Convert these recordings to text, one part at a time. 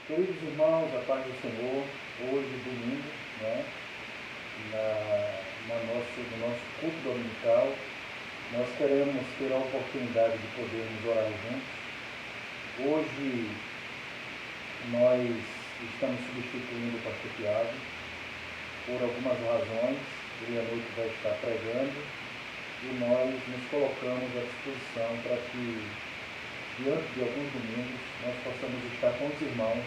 Queridos irmãos, a paz do Senhor, hoje, domingo, né, no nosso culto dominical, nós queremos ter a oportunidade de podermos orar juntos. Hoje, nós estamos substituindo o pastor Tiago, por algumas razões. Ele à noite vai estar pregando e nós nos colocamos à disposição para que, diante de alguns domingos, nós possamos estar com os irmãos,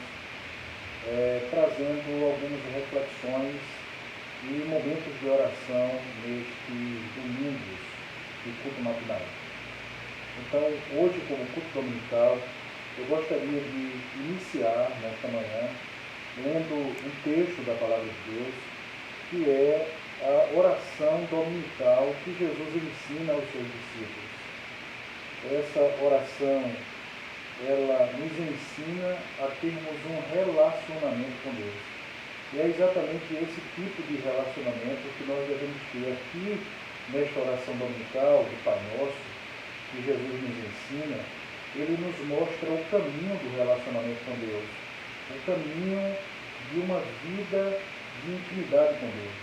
trazendo algumas reflexões e momentos de oração nestes domingos de culto matinal. Então, hoje, como culto dominical, eu gostaria de iniciar nesta manhã lendo um texto da Palavra de Deus, que é a oração dominical que Jesus ensina aos seus discípulos. Essa oração, ela nos ensina a termos um relacionamento com Deus. E é exatamente esse tipo de relacionamento que nós devemos ter aqui nesta oração dominical do Pai Nosso, que Jesus nos ensina. Ele nos mostra o caminho do relacionamento com Deus, o caminho de uma vida de intimidade com Deus.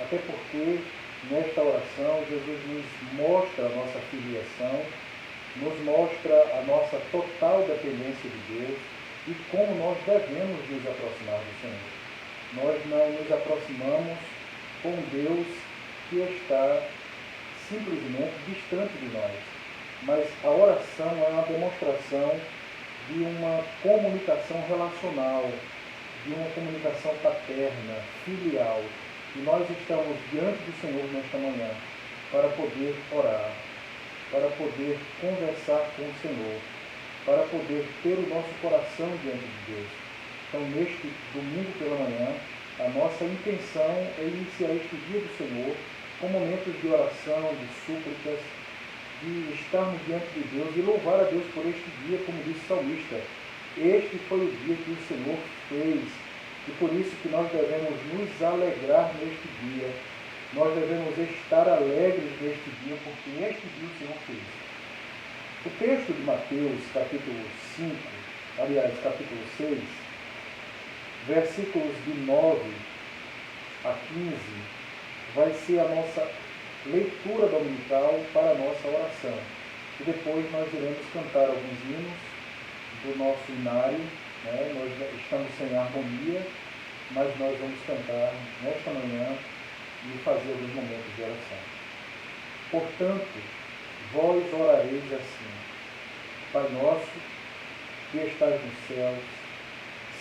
Até porque nesta oração Jesus nos mostra a nossa filiação, nos mostra a nossa total dependência de Deus e como nós devemos nos aproximar do Senhor. Nós não nos aproximamos com Deus que está simplesmente distante de nós, mas a oração é uma demonstração de uma comunicação relacional, de uma comunicação paterna, filial. E nós estamos diante do Senhor nesta manhã para poder orar, para poder conversar com o Senhor, para poder ter o nosso coração diante de Deus. Então, neste domingo pela manhã, a nossa intenção é iniciar este dia do Senhor com momentos de oração, de súplicas, de estarmos diante de Deus e louvar a Deus por este dia, como disse o salmista. Este foi o dia que o Senhor fez. E por isso que nós devemos nos alegrar neste dia. Nós devemos estar alegres neste dia, porque este dia o Senhor fez. O texto de Mateus, capítulo 5, aliás, capítulo 6, versículos de 9 a 15, vai ser a nossa leitura dominical para a nossa oração. E depois nós iremos cantar alguns hinos do nosso inário. Nós estamos sem harmonia, mas nós vamos cantar nesta manhã e fazer alguns momentos de oração. Portanto, vós orareis assim: Pai nosso, que estás nos céus,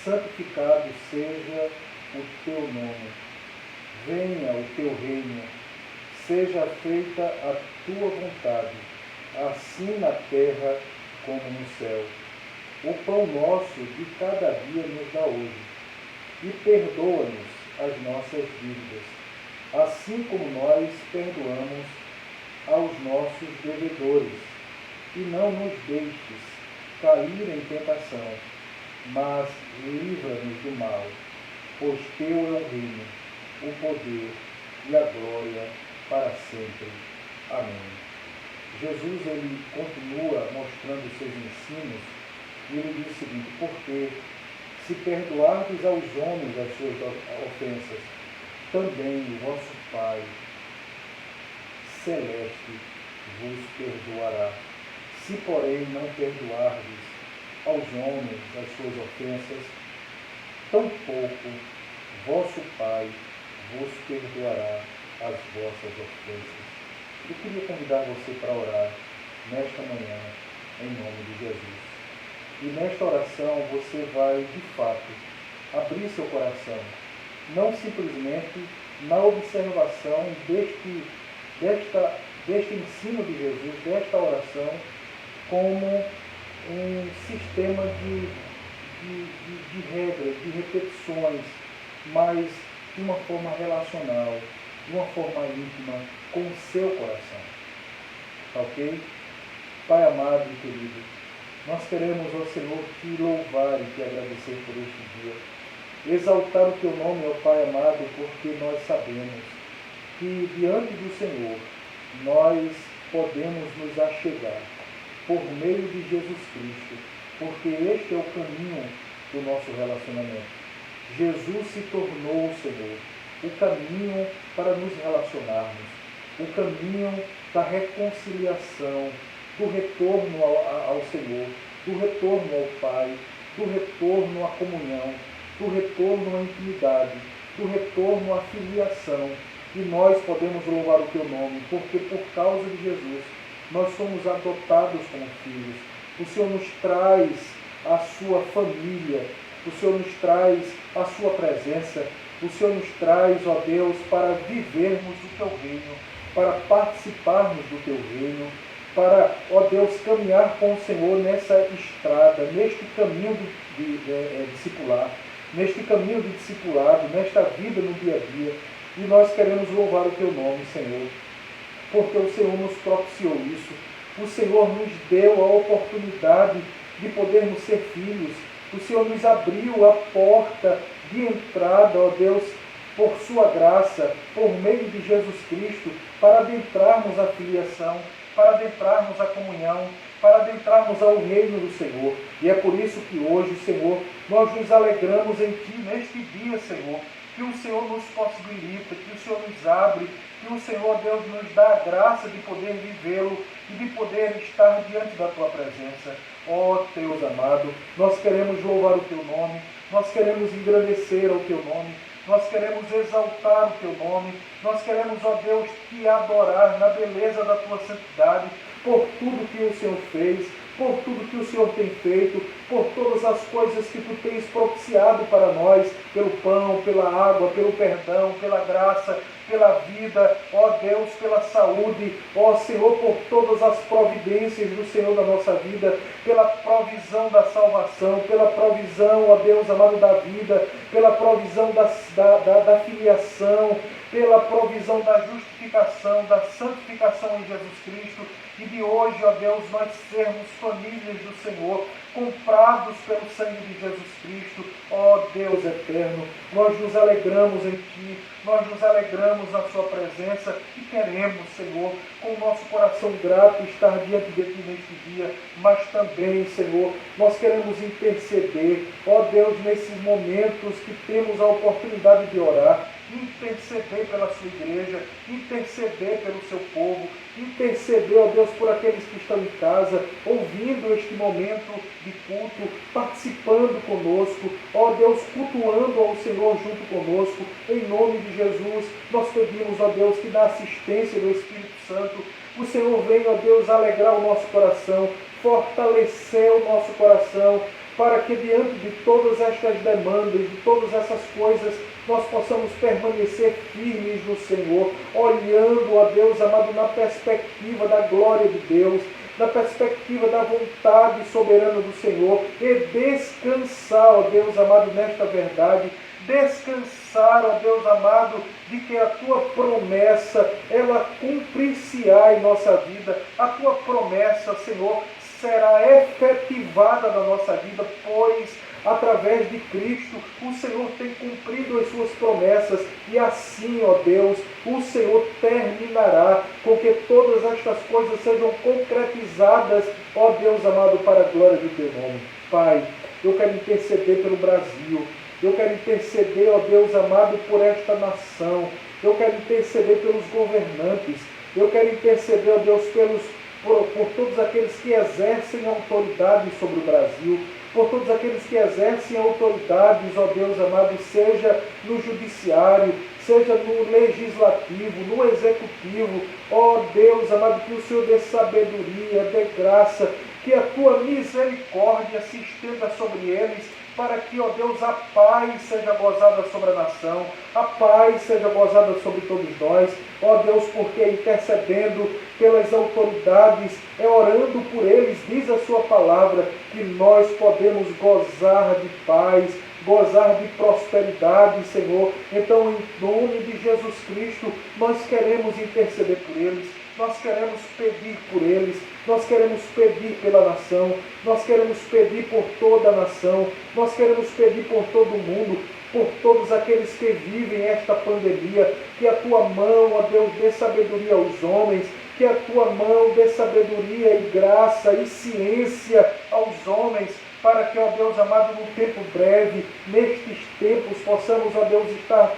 santificado seja o teu nome. Venha o teu reino, seja feita a tua vontade, assim na terra como no céu. O pão nosso de cada dia nos dá hoje, e perdoa-nos as nossas dívidas, assim como nós perdoamos aos nossos devedores. E não nos deixes cair em tentação, mas livra-nos do mal, pois teu é o reino, o poder e a glória para sempre. Amém. Jesus, ele continua mostrando os seus ensinos. E ele diz o seguinte: porque se perdoardes aos homens as suas ofensas, também o vosso Pai celeste vos perdoará. Se, porém, não perdoardes aos homens as suas ofensas, tampouco vosso Pai vos perdoará as vossas ofensas. Eu queria convidar você para orar nesta manhã, em nome de Jesus. E nesta oração você vai, de fato, abrir seu coração, não simplesmente na observação deste ensino de Jesus, desta oração, como um sistema de regras, de repetições, mas de uma forma relacional, de uma forma íntima, com o seu coração. Ok? Pai amado e querido, nós queremos, ó Senhor, te louvar e te agradecer por este dia. Exaltar o teu nome, ó Pai amado, porque nós sabemos que diante do Senhor nós podemos nos achegar por meio de Jesus Cristo, porque este é o caminho do nosso relacionamento. Jesus se tornou, Senhor, o caminho para nos relacionarmos, o caminho da reconciliação, do retorno ao Senhor, do retorno ao Pai, do retorno à comunhão, do retorno à intimidade, do retorno à filiação. E nós podemos louvar o Teu nome, porque por causa de Jesus nós somos adotados como filhos. O Senhor nos traz a Sua família, o Senhor nos traz a Sua presença, o Senhor nos traz, ó Deus, para vivermos o Teu reino, para participarmos do Teu reino, para, ó Deus, caminhar com o Senhor nessa estrada, neste caminho de discipular, neste caminho de discipulado, nesta vida no dia a dia. E nós queremos louvar o Teu nome, Senhor, porque o Senhor nos propiciou isso. O Senhor nos deu a oportunidade de podermos ser filhos. O Senhor nos abriu a porta de entrada, ó Deus, por Sua graça, por meio de Jesus Cristo, para adentrarmos a filiação, para adentrarmos a comunhão, para adentrarmos ao reino do Senhor. E é por isso que hoje, Senhor, nós nos alegramos em Ti neste dia, Senhor, que o Senhor nos possibilita, que o Senhor nos abre, que o Senhor, Deus, nos dá a graça de poder vivê-lo e de poder estar diante da Tua presença. Ó Deus amado, nós queremos louvar o Teu nome, nós queremos engrandecer ao Teu nome, nós queremos exaltar o Teu nome, nós queremos, ó Deus, Te adorar na beleza da Tua santidade, por tudo que o Senhor fez, por tudo que o Senhor tem feito, por todas as coisas que Tu tens propiciado para nós, pelo pão, pela água, pelo perdão, pela graça, pela vida, ó Deus, pela saúde, ó Senhor, por todas as providências do Senhor da nossa vida, pela provisão da salvação, pela provisão, ó Deus amado, da vida, pela provisão da filiação, pela provisão da justificação, da santificação em Jesus Cristo, e de hoje, ó Deus, nós sermos famílias do Senhor, comprados pelo sangue de Jesus Cristo. Ó Deus eterno, nós nos alegramos em Ti, nós nos alegramos na Sua presença e queremos, Senhor, com o nosso coração grato estar diante de Ti neste dia, mas também, Senhor, nós queremos interceder, ó Deus, nesses momentos que temos a oportunidade de orar, interceder pela Sua igreja, interceder pelo Seu povo, interceder, ó Deus, por aqueles que estão em casa, ouvindo este momento de culto, participando conosco, ó Deus, cultuando ao Senhor junto conosco, em nome de Jesus. Nós pedimos, ó Deus, que na assistência do Espírito Santo, o Senhor venha, ó Deus, alegrar o nosso coração, fortalecer o nosso coração, para que diante de todas estas demandas, de todas essas coisas, nós possamos permanecer firmes no Senhor, olhando, ó Deus amado, na perspectiva da glória de Deus, na perspectiva da vontade soberana do Senhor, e descansar, ó Deus amado, nesta verdade, descansar, ó Deus amado, de que a Tua promessa, ela cumprir-se-á em nossa vida, a Tua promessa, Senhor, será efetivada na nossa vida, pois através de Cristo o Senhor tem cumprido as Suas promessas, e assim, ó Deus, o Senhor terminará com que todas estas coisas sejam concretizadas, ó Deus amado, para a glória do Teu nome. Pai, eu quero interceder pelo Brasil, eu quero interceder, ó Deus amado, por esta nação, eu quero interceder pelos governantes, eu quero interceder, ó Deus, por todos aqueles que exercem autoridade sobre o Brasil, por todos aqueles que exercem autoridades, ó Deus amado, seja no judiciário, seja no legislativo, no executivo, ó Deus amado, que o Senhor dê sabedoria, dê graça, que a Tua misericórdia se estenda sobre eles, para que, ó Deus, a paz seja gozada sobre a nação, a paz seja gozada sobre todos nós, ó Deus, porque intercedendo pelas autoridades, orando por eles, diz a Sua palavra, que nós podemos gozar de paz, gozar de prosperidade, Senhor. Então, em nome de Jesus Cristo, nós queremos interceder por eles, nós queremos pedir por eles, nós queremos pedir pela nação, nós queremos pedir por toda a nação, nós queremos pedir por todo o mundo, por todos aqueles que vivem esta pandemia, que a Tua mão, ó Deus, dê sabedoria aos homens, que a tua mão dê sabedoria e graça e ciência aos homens, para que, ó Deus amado, num tempo breve, nestes tempos, possamos, ó Deus, estar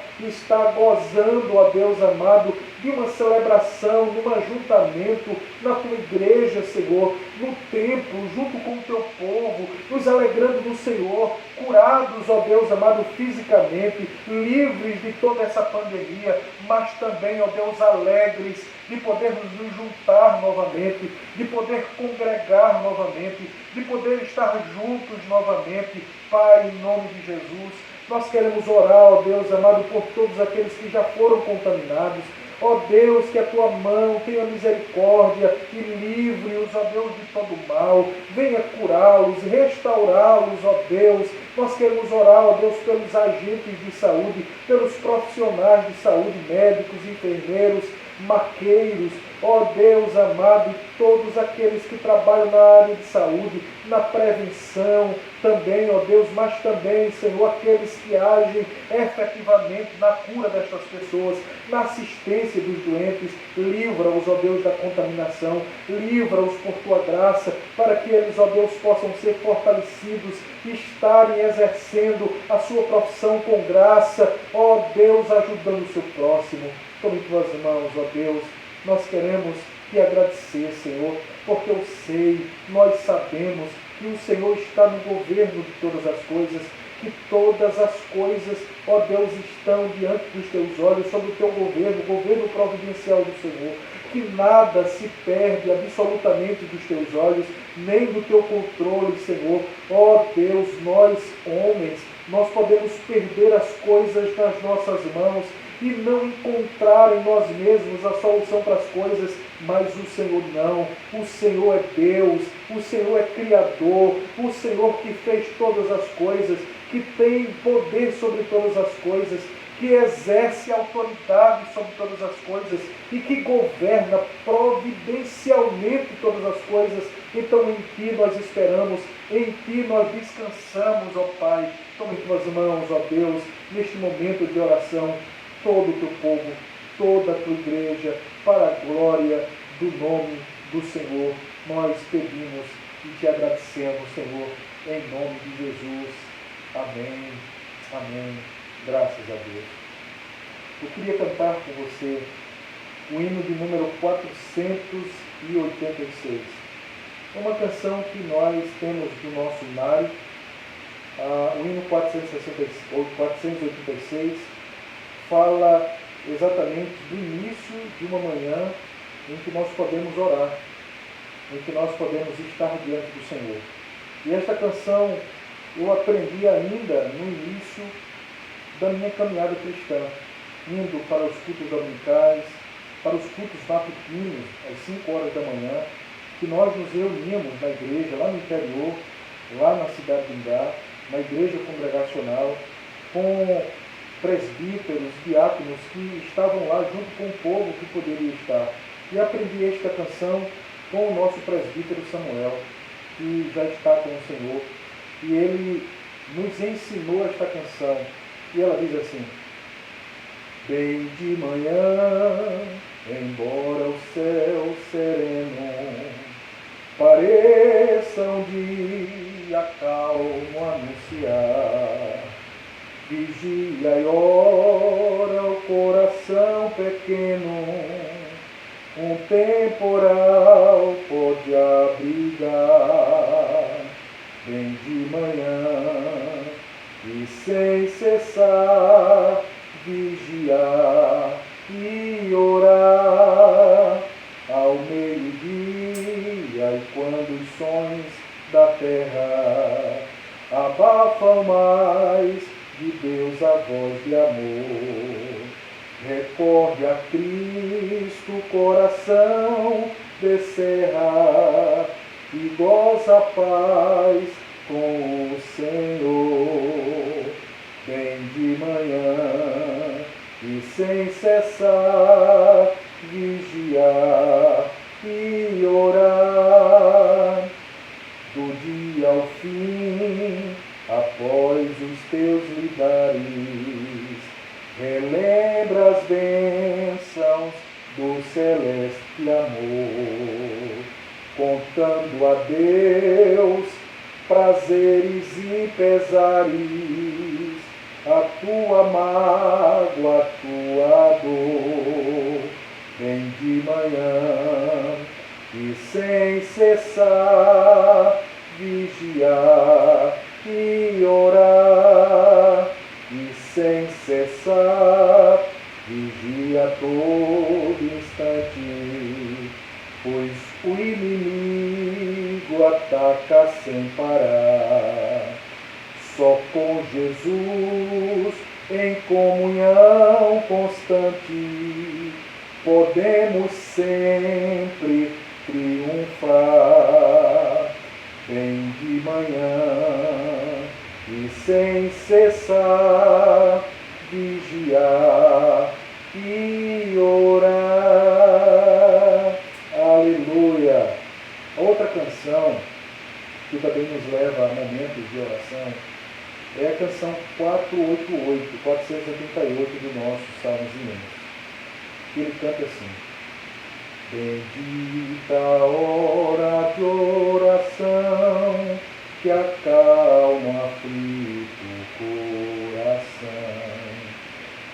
gozando, ó Deus amado, de uma celebração, de um ajuntamento na tua igreja, Senhor, no templo, junto com o teu povo, nos alegrando no Senhor, curados, ó Deus amado, fisicamente, livres de toda essa pandemia, mas também, ó Deus, alegres de podermos nos juntar novamente, de poder congregar novamente, de poder estar juntos novamente. Pai, em nome de Jesus, nós queremos orar, ó Deus amado, por todos aqueles que já foram contaminados. Ó Deus, que a tua mão tenha misericórdia e livre-os, ó Deus, de todo mal. Venha curá-los, restaurá-los, ó Deus. Nós queremos orar, ó Deus, pelos agentes de saúde, pelos profissionais de saúde, médicos, enfermeiros, maqueiros, ó Deus amado, e todos aqueles que trabalham na área de saúde, na prevenção também, ó Deus, mas também, Senhor, aqueles que agem efetivamente na cura destas pessoas, na assistência dos doentes. Livra-os, ó Deus, da contaminação, livra-os por tua graça, para que eles, ó Deus, possam ser fortalecidos e estarem exercendo a sua profissão com graça, ó Deus, ajudando o seu próximo. Tome em tuas mãos, ó Deus, nós queremos te agradecer, Senhor, porque eu sei, nós sabemos que o Senhor está no governo de todas as coisas, que todas as coisas, ó Deus, estão diante dos teus olhos, sob o teu governo, o governo providencial do Senhor, que nada se perde absolutamente dos teus olhos, nem do teu controle, Senhor. Ó Deus, nós, homens, nós podemos perder as coisas nas nossas mãos, e não encontrar em nós mesmos a solução para as coisas, mas o Senhor não. O Senhor é Deus, o Senhor é Criador, o Senhor que fez todas as coisas, que tem poder sobre todas as coisas, que exerce autoridade sobre todas as coisas e que governa providencialmente todas as coisas. Então em Ti nós esperamos, em Ti nós descansamos, ó Pai. Toma em Tuas mãos, ó Deus, neste momento de oração, todo o teu povo, toda a tua igreja, para a glória do nome do Senhor. Nós pedimos e te agradecemos, Senhor, em nome de Jesus. Amém. Amém. Graças a Deus. Eu queria cantar com você o hino de número 486. É uma canção que nós temos do nosso hinário, o hino 486, fala exatamente do início de uma manhã em que nós podemos orar, em que nós podemos estar diante do Senhor. E esta canção eu aprendi ainda no início da minha caminhada cristã, indo para os cultos dominicais, para os cultos matutinos, às 5 horas da manhã, que nós nos reuníamos na igreja, lá no interior, lá na cidade de Ingá, na igreja congregacional, com presbíteros, diáconos que estavam lá junto com o povo que poderia estar. E aprendi esta canção com o nosso presbítero Samuel, que já está com o Senhor. E ele nos ensinou esta canção. E ela diz assim: bem de manhã, embora o céu sereno pareça um dia calmo anunciar, vigia e ora o coração pequeno, um temporal pode abrigar. Bem de manhã e sem cessar vigiar e orar, ao meio-dia e quando os sons da terra abafam mais, de Deus a voz de amor, recorde a Cristo o coração descerra e goza a paz com o Senhor. Bem de manhã e sem cessar vigiar e orar, do dia ao fim, após os teus lidares, relembra as bênçãos do celeste de amor, contando a Deus prazeres e pesares, a tua mágoa, a tua dor. Vem de manhã e sem cessar vigiar e orar, e sem cessar vigia todo instante, pois o inimigo ataca sem parar. Só com Jesus em comunhão constante podemos sempre triunfar. Vem de manhã e sem cessar vigiar e orar. Aleluia! Outra canção que também nos leva a momentos de oração é a canção 488 do nosso Salmos Imensos. Ele canta assim: bendita a hora de oração, que acalma o aflito coração,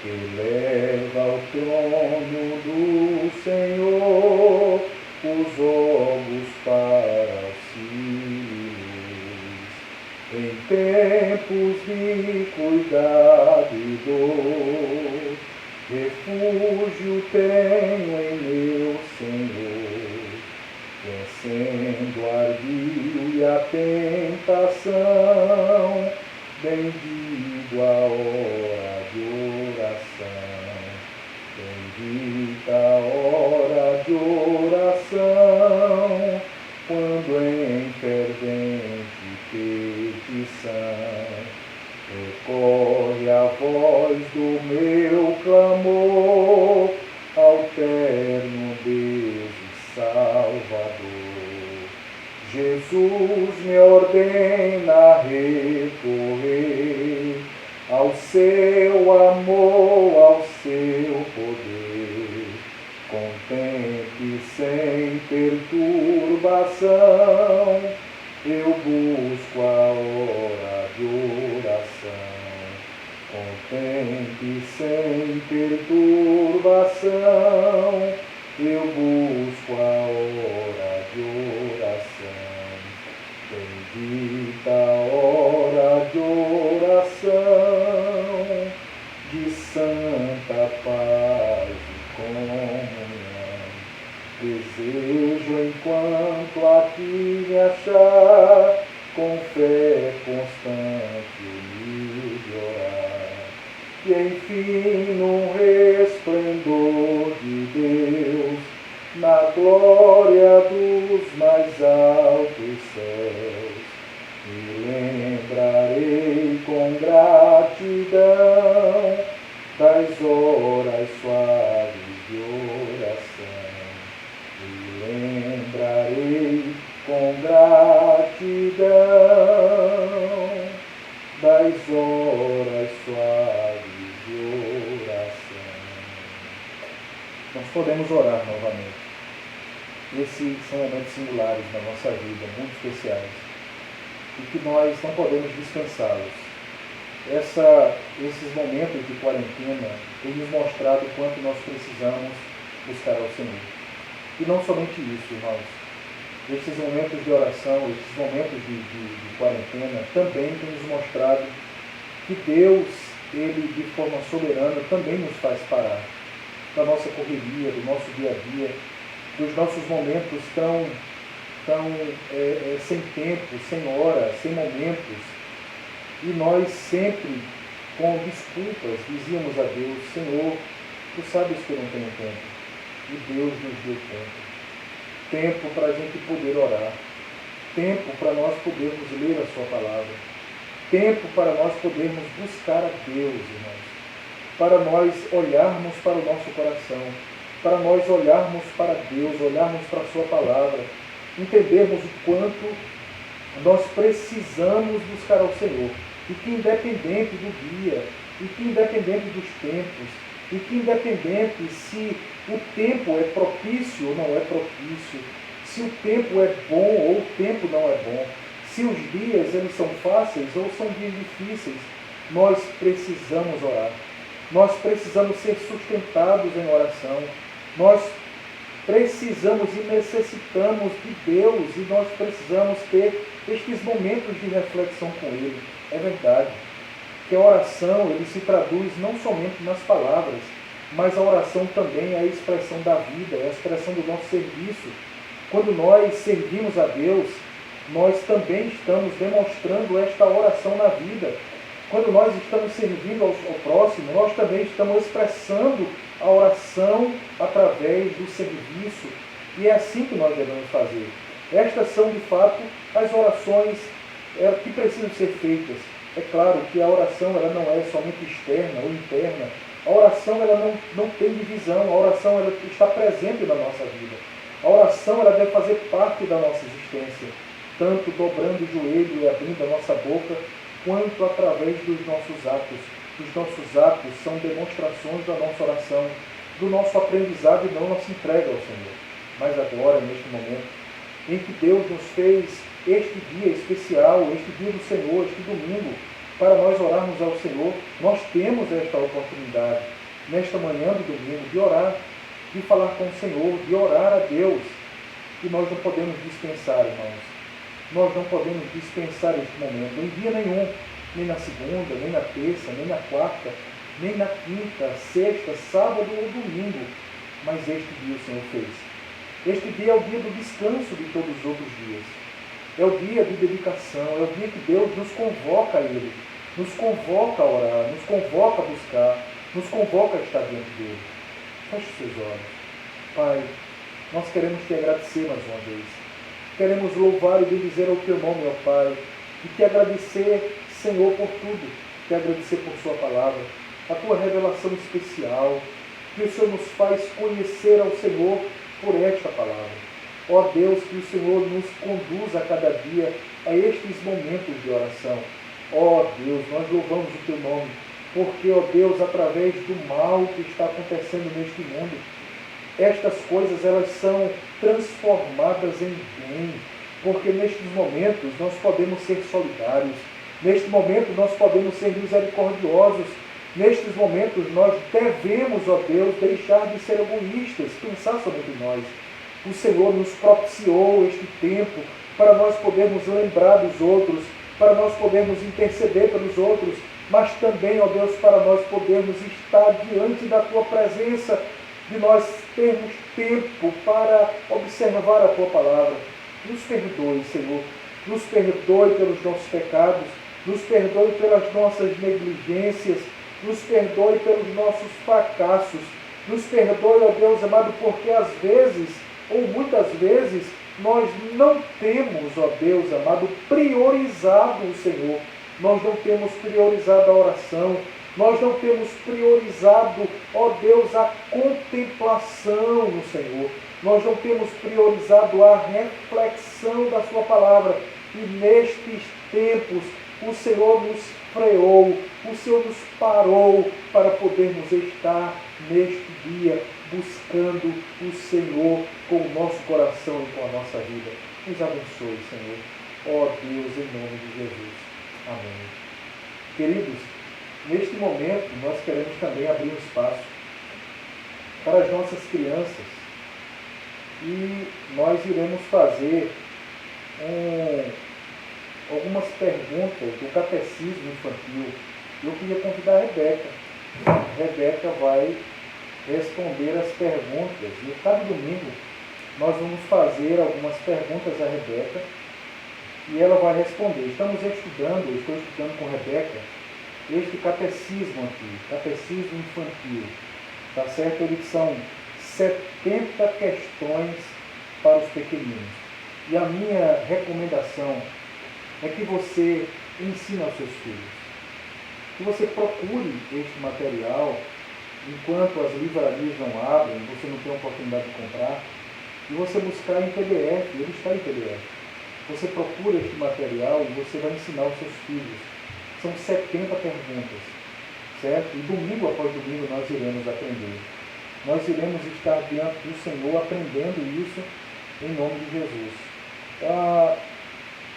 que leva ao trono do Senhor os órgãos para auxílios. Em tempos de cuidado e dor, refúgio tenho em meu Senhor, vencendo o ardil e a tentação, bendito a hora de oração, bendita a hora de oração, quando em fervente petição recorre a voz do meu clamor ao terno Deus e Salvador. Jesus me ordena recorrer ao seu amor, ao seu poder. Contente sem perturbação, eu busco a hora de oração. Contente sem perturbação, eu busco a hora de oração. Bendita a hora de oração, de santa paz e comunhão. Desejo enquanto aqui me achar, com fé constante humilde orar, e enfim no resplendor de Deus, na glória dos mais altos céus, me lembrarei com gratidão das horas suaves de oração. Me lembrarei com gratidão das horas suaves de oração. Nós podemos orar novamente. Esses são momentos singulares na nossa vida, muito especiais, e que nós não podemos dispensá-los. Esses momentos de quarentena têm nos mostrado o quanto nós precisamos buscar ao Senhor. E não somente isso, irmãos. Esses momentos de oração, esses momentos de quarentena, também têm nos mostrado que Deus, Ele, de forma soberana, também nos faz parar da nossa correria, do nosso dia a dia, dos nossos momentos tão sem tempo, sem hora, sem momentos. E nós sempre, com desculpas, dizíamos a Deus: Senhor, Tu sabes que eu não tenho tempo. E Deus nos deu tempo. Tempo para a gente poder orar. Tempo para nós podermos ler a Sua palavra. Tempo para nós podermos buscar a Deus, irmãos. Para nós olharmos para o nosso coração. Para nós olharmos para Deus, olharmos para a Sua palavra. Entendermos o quanto nós precisamos buscar ao Senhor. E que independente do dia, e que independente dos tempos, e que independente se o tempo é propício ou não é propício, se o tempo é bom ou o tempo não é bom, se os dias eles são fáceis ou são dias difíceis, nós precisamos orar. Nós precisamos ser sustentados em oração. Nós precisamos e necessitamos de Deus e nós precisamos ter estes momentos de reflexão com Ele. É verdade que a oração ele se traduz não somente nas palavras, mas a oração também é a expressão da vida, é a expressão do nosso serviço. Quando nós servimos a Deus, nós também estamos demonstrando esta oração na vida. Quando nós estamos servindo ao próximo, nós também estamos expressando a oração através do serviço. E é assim que nós devemos fazer. Estas são, de fato, as orações que precisam ser feitas. É claro que a oração ela não é somente externa ou interna. A oração ela não tem divisão. A oração ela está presente na nossa vida. A oração ela deve fazer parte da nossa existência, tanto dobrando o joelho e abrindo a nossa boca, quanto através dos nossos atos. Os nossos atos são demonstrações da nossa oração, do nosso aprendizado e da nossa entrega ao Senhor. Mas agora, neste momento, em que Deus nos fez este dia especial, este dia do Senhor, este domingo, para nós orarmos ao Senhor, nós temos esta oportunidade, nesta manhã do domingo, de orar, de falar com o Senhor, de orar a Deus. E nós não podemos dispensar, irmãos. Nós não podemos dispensar este momento, em dia nenhum, nem na segunda, nem na terça, nem na quarta, nem na quinta, sexta, sábado ou domingo. Mas este dia o Senhor fez. Este dia é o dia do descanso de todos os outros dias. É o dia de dedicação, é o dia que Deus nos convoca a Ele, nos convoca a orar, nos convoca a buscar, nos convoca a estar diante dEle. Feche os seus olhos. Pai, nós queremos te agradecer mais uma vez. Queremos louvar e bendizer o teu nome, ó Pai, e te agradecer, Senhor, por tudo. Te agradecer por sua palavra, a tua revelação especial, que o Senhor nos faz conhecer ao Senhor por esta palavra. Ó Deus, que o Senhor nos conduza a cada dia a estes momentos de oração. Ó Deus, nós louvamos o teu nome, porque, ó Deus, através do mal que está acontecendo neste mundo, estas coisas elas são transformadas em bem, porque nestes momentos nós podemos ser solidários, neste momento nós podemos ser misericordiosos, nestes momentos nós devemos, ó Deus, deixar de ser egoístas, pensar somente em nós. O Senhor nos propiciou este tempo para nós podermos lembrar dos outros, para nós podermos interceder pelos outros, mas também, ó Deus, para nós podermos estar diante da tua presença, de nós termos tempo para observar a tua palavra. Nos perdoe, Senhor, nos perdoe pelos nossos pecados, nos perdoe pelas nossas negligências, nos perdoe pelos nossos fracassos, nos perdoe, ó Deus amado, porque às vezes, ou muitas vezes, nós não temos, ó Deus amado, priorizado o Senhor. Nós não temos priorizado a oração, nós não temos priorizado, ó Deus, a contemplação no Senhor. Nós não temos priorizado a reflexão da sua palavra. E nestes tempos, o Senhor nos freou, o Senhor nos parou para podermos estar neste dia buscando o Senhor com o nosso coração e com a nossa vida. Nos abençoe, Senhor. Ó Deus, em nome de Jesus. Amém. Queridos, neste momento nós queremos também abrir um espaço para as nossas crianças e nós iremos fazer algumas perguntas do catecismo infantil. Eu queria convidar a Rebeca. A Rebeca vai responder as perguntas e cada domingo nós vamos fazer algumas perguntas à Rebeca e ela vai responder. Estou estudando com a Rebeca este catecismo aqui, catecismo infantil, tá certo? Eles são 70 questões para os pequeninos. E a minha recomendação é que você ensine aos seus filhos, que você procure este material enquanto as livrarias não abrem, você não tem a oportunidade de comprar, e você buscar em PDF, ele está em PDF. Você procura este material e você vai ensinar aos seus filhos. São 70 perguntas, certo? E domingo após domingo nós iremos aprender. nós iremos estar diante do Senhor aprendendo isso em nome de Jesus.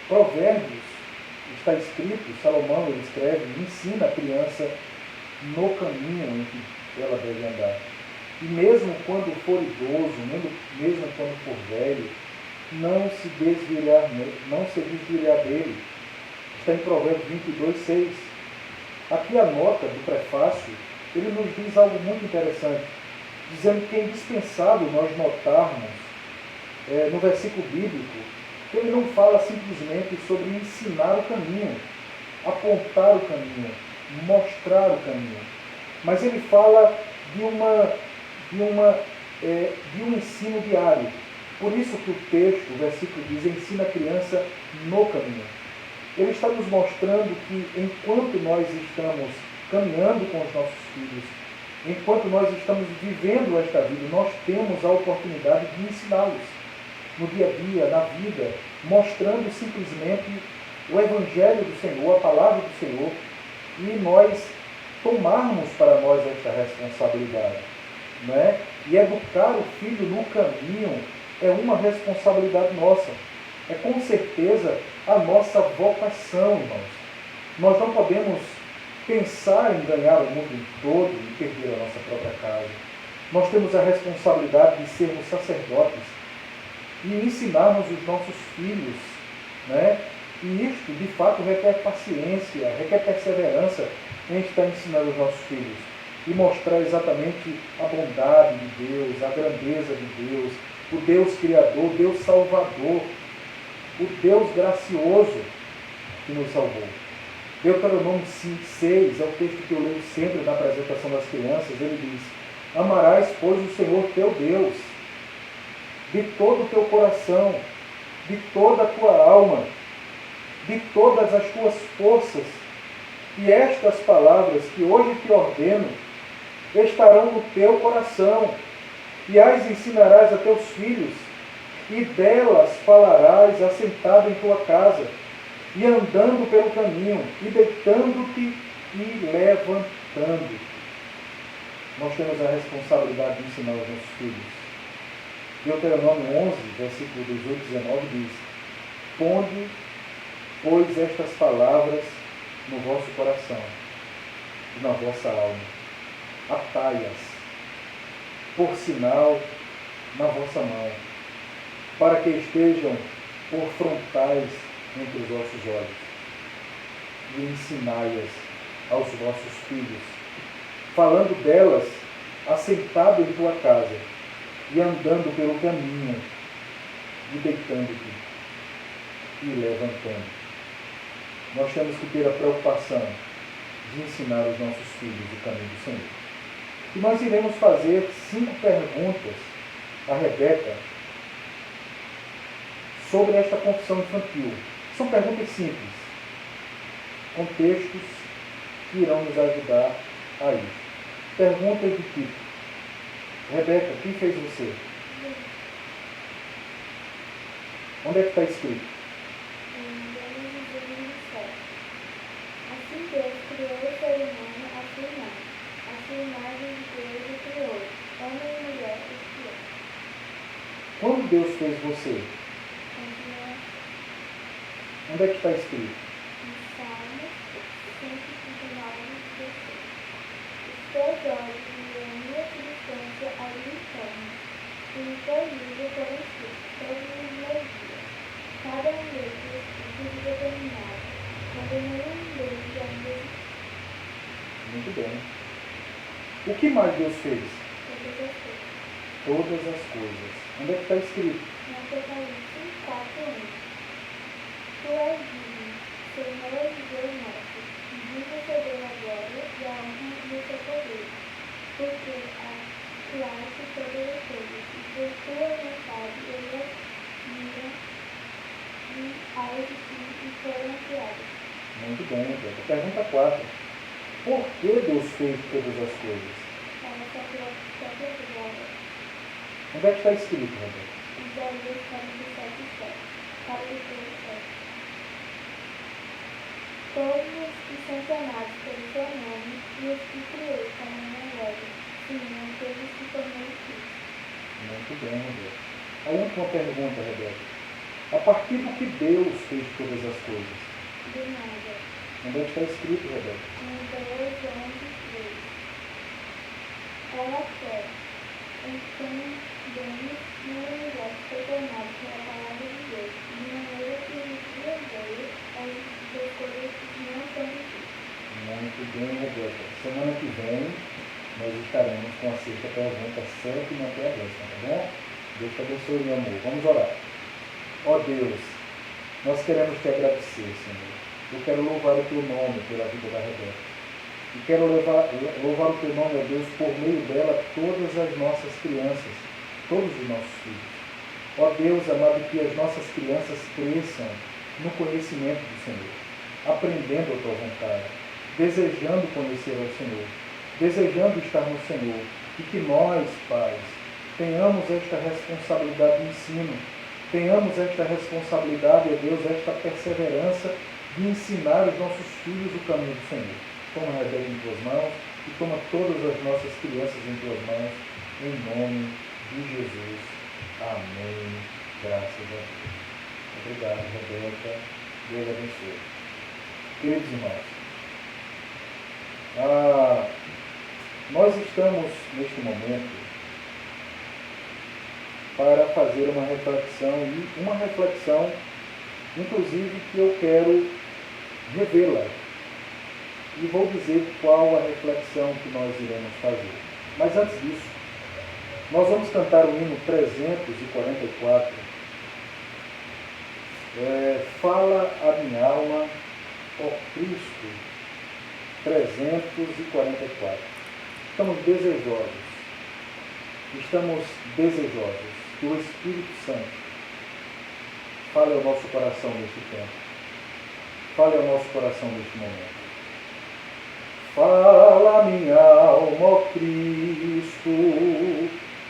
Provérbios, está escrito, Salomão ele escreve, ensina a criança no caminho em que ela deve andar. E mesmo quando for idoso, mesmo quando for velho, não se desviar dele. Está em Provérbios 22:6. Aqui a nota do prefácio, ele nos diz algo muito interessante, dizendo que é indispensável nós notarmos, no versículo bíblico, que ele não fala simplesmente sobre ensinar o caminho, apontar o caminho, mostrar o caminho, mas ele fala de um ensino diário. Por isso que o texto, o versículo diz, ensina a criança no caminho. Ele está nos mostrando que enquanto nós estamos caminhando com os nossos filhos, enquanto nós estamos vivendo esta vida, nós temos a oportunidade de ensiná-los no dia a dia, na vida, mostrando simplesmente o Evangelho do Senhor, a palavra do Senhor, e nós tomarmos para nós esta responsabilidade. Não é? E educar o filho no caminho é uma responsabilidade nossa. É com certeza a nossa vocação, irmãos. Nós não podemos pensar em ganhar o mundo todo e perder a nossa própria casa. Nós temos a responsabilidade de sermos sacerdotes e ensinarmos os nossos filhos, né? E isto, de fato, requer paciência, requer perseverança em estar ensinando os nossos filhos e mostrar exatamente a bondade de Deus, a grandeza de Deus, o Deus Criador, o Deus Salvador, o Deus gracioso que nos salvou. Deuteronômio 5:6 é o texto que eu leio sempre na apresentação das crianças. Ele diz: amarás, pois, o Senhor teu Deus de todo o teu coração, de toda a tua alma, de todas as tuas forças. E estas palavras que hoje te ordeno estarão no teu coração, e as ensinarás a teus filhos, e delas falarás assentado em tua casa, e andando pelo caminho, e deitando-te e levantando. Nós temos a responsabilidade de ensinar aos nossos filhos. Deuteronômio 11, versículo 18 e 19 diz: ponde, pois, estas palavras no vosso coração e na vossa alma, atai-as por sinal na vossa mão, para que estejam por frontais entre os vossos olhos, e ensinai-as aos vossos filhos, falando delas assentado em tua casa, e andando pelo caminho, e deitando-te e levantando. Nós temos que ter a preocupação de ensinar os nossos filhos o caminho do Senhor. E nós iremos fazer 5 perguntas a Rebeca sobre esta confissão infantil. São perguntas simples, com textos que irão nos ajudar a isso. Perguntas do tipo: Rebeca, quem fez você? Onde é que está escrito? Assim Deus criou o ser humano a sua imagem. A sua imagem de Deus o criou. Homem e mulher os criou. Quando Deus fez você? Onde é que está escrito? Em Salmos 139, 16. Os teus olhos e a minha substância ali estão, e no teu livro foram escritos todos os meus dias, cada um deles escrito determinado, quando nenhum deles ainda existe. Muito bem. O que mais Deus fez? Todas as coisas. Todas as coisas. Onde é que está escrito? No Apocalipse 4:1. Tu és digno, Senhor e Deus nosso, e de receber a glória e a honra e o teu poder, porque criaste todas as coisas, e por tua vontade elas viram e ao existir e foram criadas. Muito bem, Rebeca. Pergunta 4. Por que Deus fez todas as coisas? Para a sua própria glória. Onde é que está escrito, Rebeca? Isaías 47:7. Capítulo 7. Todos os que são chamados pelo seu nome e os que criei com a minha glória, Sim, aquele que se tornou Cristo. Muito bem, Rebeca. A última pergunta, Rebeca. A partir do que Deus fez todas as coisas? Do nada. Onde é que está escrito, Rebeca? Em Hebreus 11:3. Ela quer. Então, Deus no universo foi formado pela palavra de Deus, de maneira que os dias dele, as coisas não são difíceis. Muito bem, Rebeca. Semana que vem nós estaremos com a sexta pergunta, 7 e manter a bênção, tá bom? Deus te abençoe, meu amor. Vamos orar. Ó Deus, nós queremos te agradecer, Senhor. Eu quero louvar o teu nome pela vida da Rebeca. E quero louvar o teu nome, ó Deus, por meio dela, todas as nossas crianças, todos os nossos filhos. Ó Deus amado, que as nossas crianças cresçam no conhecimento do Senhor, aprendendo a tua vontade, desejando conhecer ao Senhor, desejando estar no Senhor. E que nós, pais, tenhamos esta responsabilidade de ensino, tenhamos esta responsabilidade, ó Deus, esta perseverança de ensinar os nossos filhos o caminho do Senhor. Toma a Rebeca em tuas mãos e toma todas as nossas crianças em tuas mãos, em nome de Jesus. Amém. Graças a Deus. Obrigado, Rebeca. Deus abençoe. Queridos irmãos, nós estamos neste momento para fazer uma reflexão, inclusive, que eu quero revê-la. E vou dizer qual a reflexão que nós iremos fazer. Mas antes disso, nós vamos cantar o hino 344. Fala a minha alma, ó Cristo, 344. Estamos desejosos que o Espírito Santo fale ao nosso coração neste tempo. Fale ao nosso coração neste momento. Fala minha alma, ó Cristo,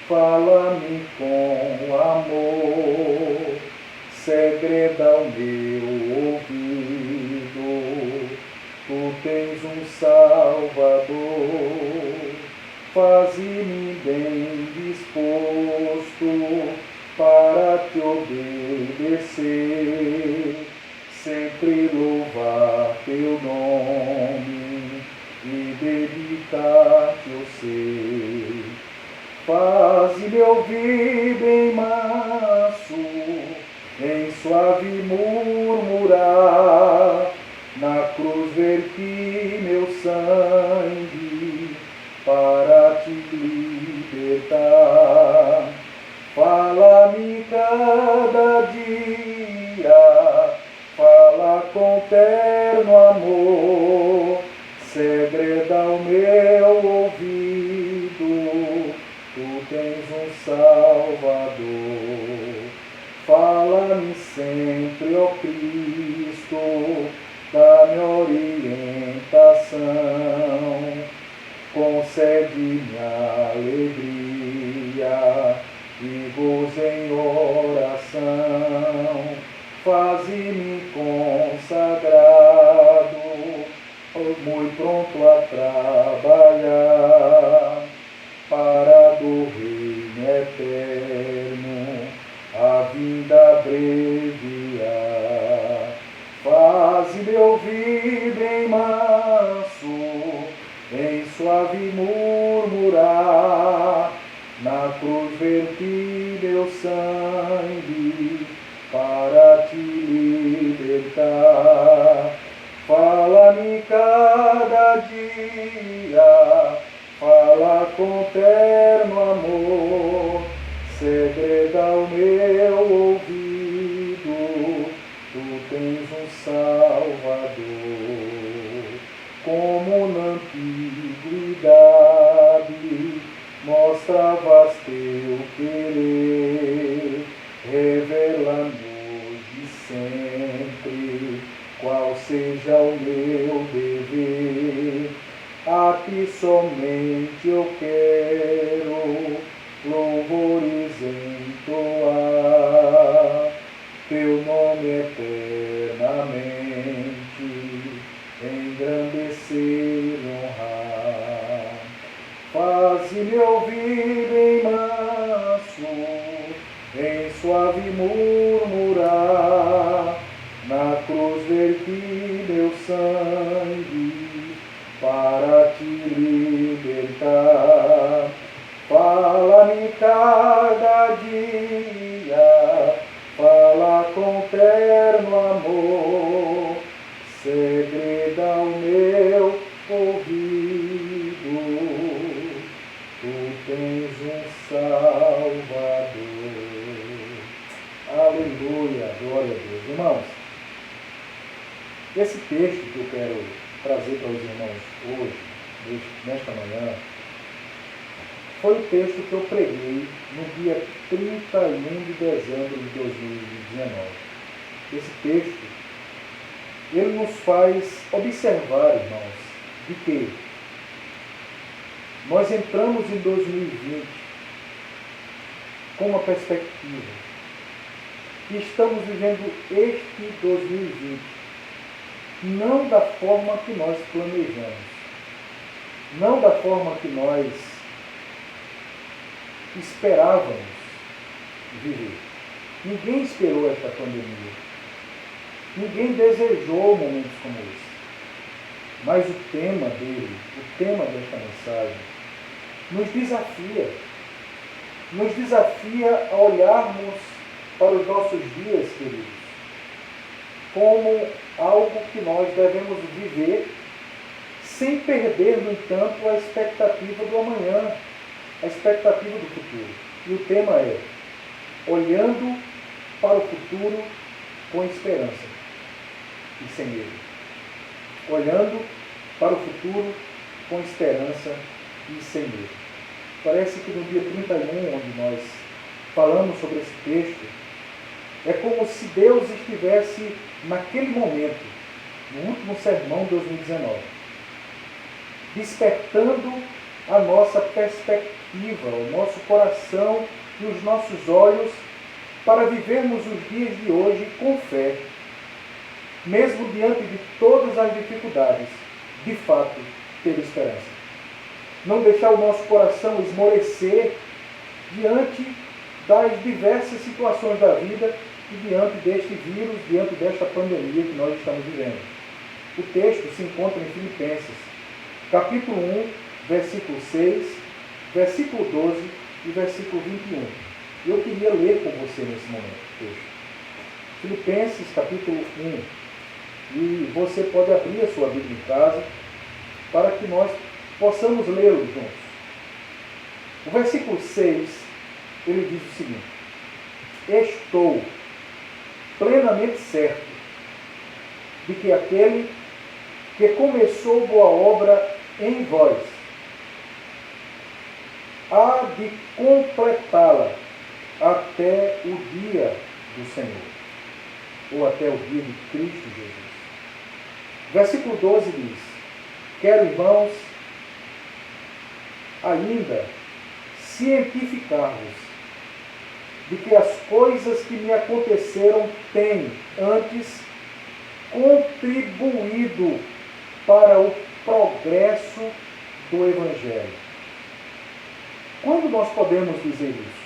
fala-me com amor, segreda o meu ouvido, tu tens um Salvador, faze-me bem disposto para te obedecer, sempre louvar teu nome e dedicar-te o ser. Faze-me ouvir bem manso, em suave murmurar, na cruz verti meu sangue para te libertar. Fala-me cada dia, fala com terno amor, segreda o meu ouvido, tu tens um Salvador. Fala-me sempre, ó Cristo, dá-me orientação, concede-me alegria e gozo em oração, faze-me consagrado, muito pronto a trabalhar, para do reino eterno a vinda abreviar. Faze-me ouvir bem manso, em suave murmurar, na cruz verti meu sangue para te libertar. Fala-me cada dia, fala com terno amor, segreda o meu ouvido, tu tens um Salvador. Como na antiguidade mostravas teu querer, revela-nos de sempre qual seja o meu dever. A ti somente eu quero louvores entoar, teu nome eternamente engrandecer e honrar. Faze me ouvido em manso, em suave murmurar, na cruz verti meu sangue para te libertar. Fala-me cada dia, fala com terno amor, segreda ao meu ouvido, tu tens um Salvador. Aleluia, glória a Deus. Irmãos, esse texto que eu quero trazer para os irmãos hoje, nesta manhã, foi o texto que eu preguei no dia 31 de dezembro de 2019. Esse texto, ele nos faz observar, irmãos, de que nós entramos em 2020 com uma perspectiva e estamos vivendo este 2020 não da forma que nós planejamos, não da forma que nós esperávamos viver. Ninguém esperou esta pandemia. Ninguém desejou momentos como esse. Mas o tema dele, o tema desta mensagem, nos desafia a olharmos para os nossos dias, queridos, como algo que nós devemos viver sem perder, no entanto, a expectativa do amanhã, a expectativa do futuro. E o tema é olhando para o futuro com esperança e sem medo. Olhando para o futuro com esperança e sem medo. Parece que no dia 31, onde nós falamos sobre esse texto, é como se Deus estivesse naquele momento, no último sermão de 2019, despertando a nossa perspectiva, o nosso coração e os nossos olhos para vivermos os dias de hoje com fé, mesmo diante de todas as dificuldades, de fato, ter esperança. Não deixar o nosso coração esmorecer diante das diversas situações da vida e diante deste vírus, diante desta pandemia que nós estamos vivendo. O texto se encontra em Filipenses, capítulo 1, versículo 6, versículo 12 e versículo 21. Eu queria ler com você nesse momento o texto. Filipenses, capítulo 1. E você pode abrir a sua Bíblia em casa para que nós possamos lê-lo juntos. O versículo 6, ele diz o seguinte: estou plenamente certo de que aquele que começou boa obra em vós há de completá-la até o dia do Senhor, ou até o dia de Cristo Jesus. Versículo 12 diz: quero, irmãos, ainda cientificar-vos de que as coisas que me aconteceram têm antes contribuído para o progresso do Evangelho. Quando nós podemos dizer isso?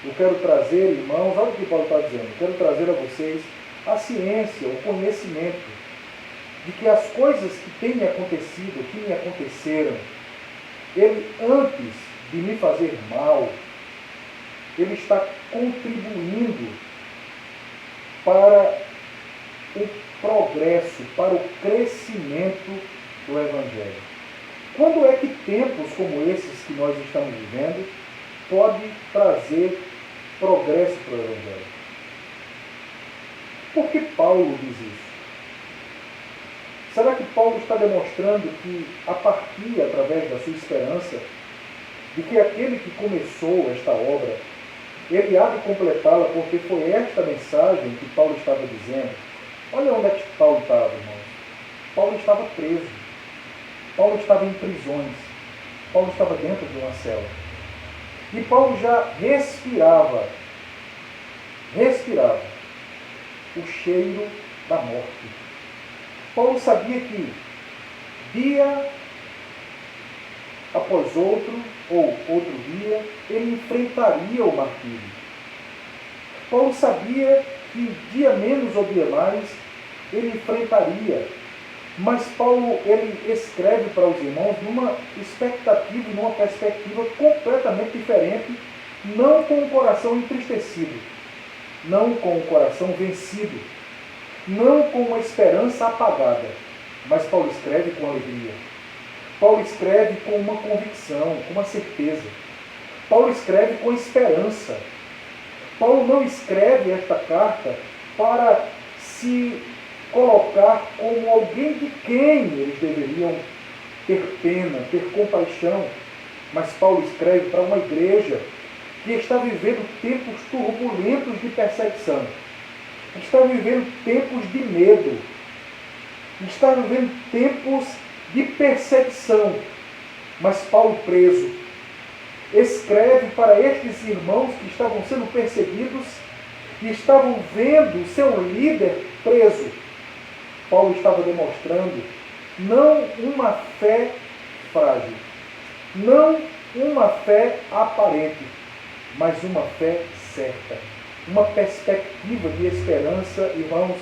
Eu quero trazer, irmãos, olha o que Paulo está dizendo, eu quero trazer a vocês a ciência, o conhecimento de que as coisas que têm me acontecido, que me aconteceram, ele, antes de me fazer mal, ele está contribuindo para o progresso, para o crescimento do Evangelho. Quando é que tempos como esses que nós estamos vivendo pode trazer progresso para o Evangelho? Por que Paulo diz isso? Será que Paulo está demonstrando que, a partir, através da sua esperança, de que aquele que começou esta obra, ele há de completá-la, porque foi esta mensagem que Paulo estava dizendo? Olha onde é que Paulo estava, irmãos. Paulo estava preso. Paulo estava em prisões. Paulo estava dentro de uma cela. E Paulo já respirava o cheiro da morte. Paulo sabia que dia após outro, ou outro dia, ele enfrentaria o martírio. Paulo sabia que dia menos ou dia mais ele enfrentaria. Mas Paulo, ele escreve para os irmãos numa expectativa, numa perspectiva completamente diferente, não com o coração entristecido, não com o coração vencido, não com uma esperança apagada, mas Paulo escreve com alegria. Paulo escreve com uma convicção, com uma certeza. Paulo escreve com esperança. Paulo não escreve esta carta para se colocar como alguém de quem eles deveriam ter pena, ter compaixão. Mas Paulo escreve para uma igreja que está vivendo tempos turbulentos de perseguição, está vivendo tempos de medo, está vivendo tempos de perseguição. Mas Paulo, preso, escreve para estes irmãos que estavam sendo perseguidos e estavam vendo seu líder preso. Paulo estava demonstrando não uma fé frágil, não uma fé aparente, mas uma fé certa, uma perspectiva de esperança, irmãos,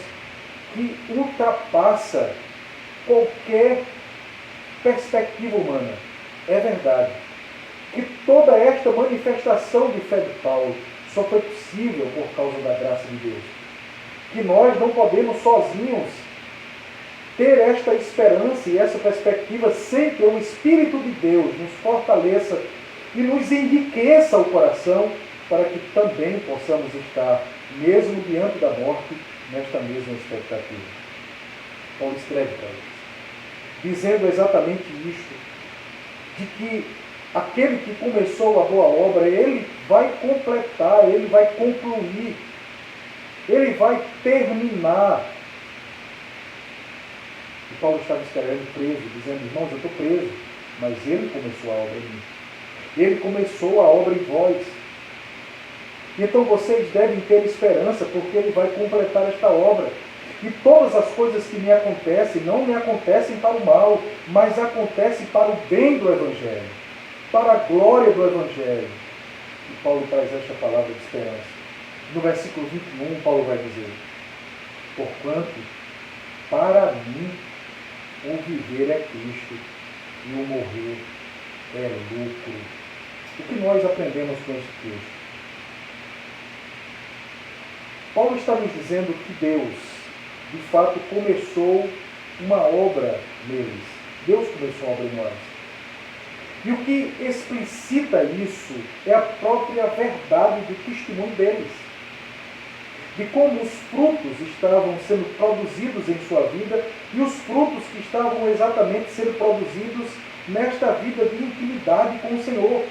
que ultrapassa qualquer perspectiva humana. É verdade que toda esta manifestação de fé de Paulo só foi possível por causa da graça de Deus. Que nós não podemos sozinhos ter esta esperança e essa perspectiva sem que o Espírito de Deus nos fortaleça e nos enriqueça o coração para que também possamos estar, mesmo diante da morte, nesta mesma expectativa. Paulo escreve para eles, dizendo exatamente isto, de que aquele que começou a boa obra, ele vai completar, ele vai concluir, ele vai terminar. E Paulo estava escrevendo preso, dizendo, irmãos, eu estou preso, mas ele começou a obra em mim. Ele começou a obra em vós. Então vocês devem ter esperança, porque ele vai completar esta obra. E todas as coisas que me acontecem, não me acontecem para o mal, mas acontecem para o bem do Evangelho, para a glória do Evangelho. E Paulo traz esta palavra de esperança. No versículo 21, Paulo vai dizer, porquanto, para mim, o viver é Cristo e o morrer é lucro. O que nós aprendemos com este texto? Paulo está nos dizendo que Deus, de fato, começou uma obra neles. Deus começou a obra em nós. E o que explicita isso é a própria verdade do testemunho deles. De como os frutos estavam sendo produzidos em sua vida e os frutos que estavam exatamente sendo produzidos nesta vida de intimidade com o Senhor.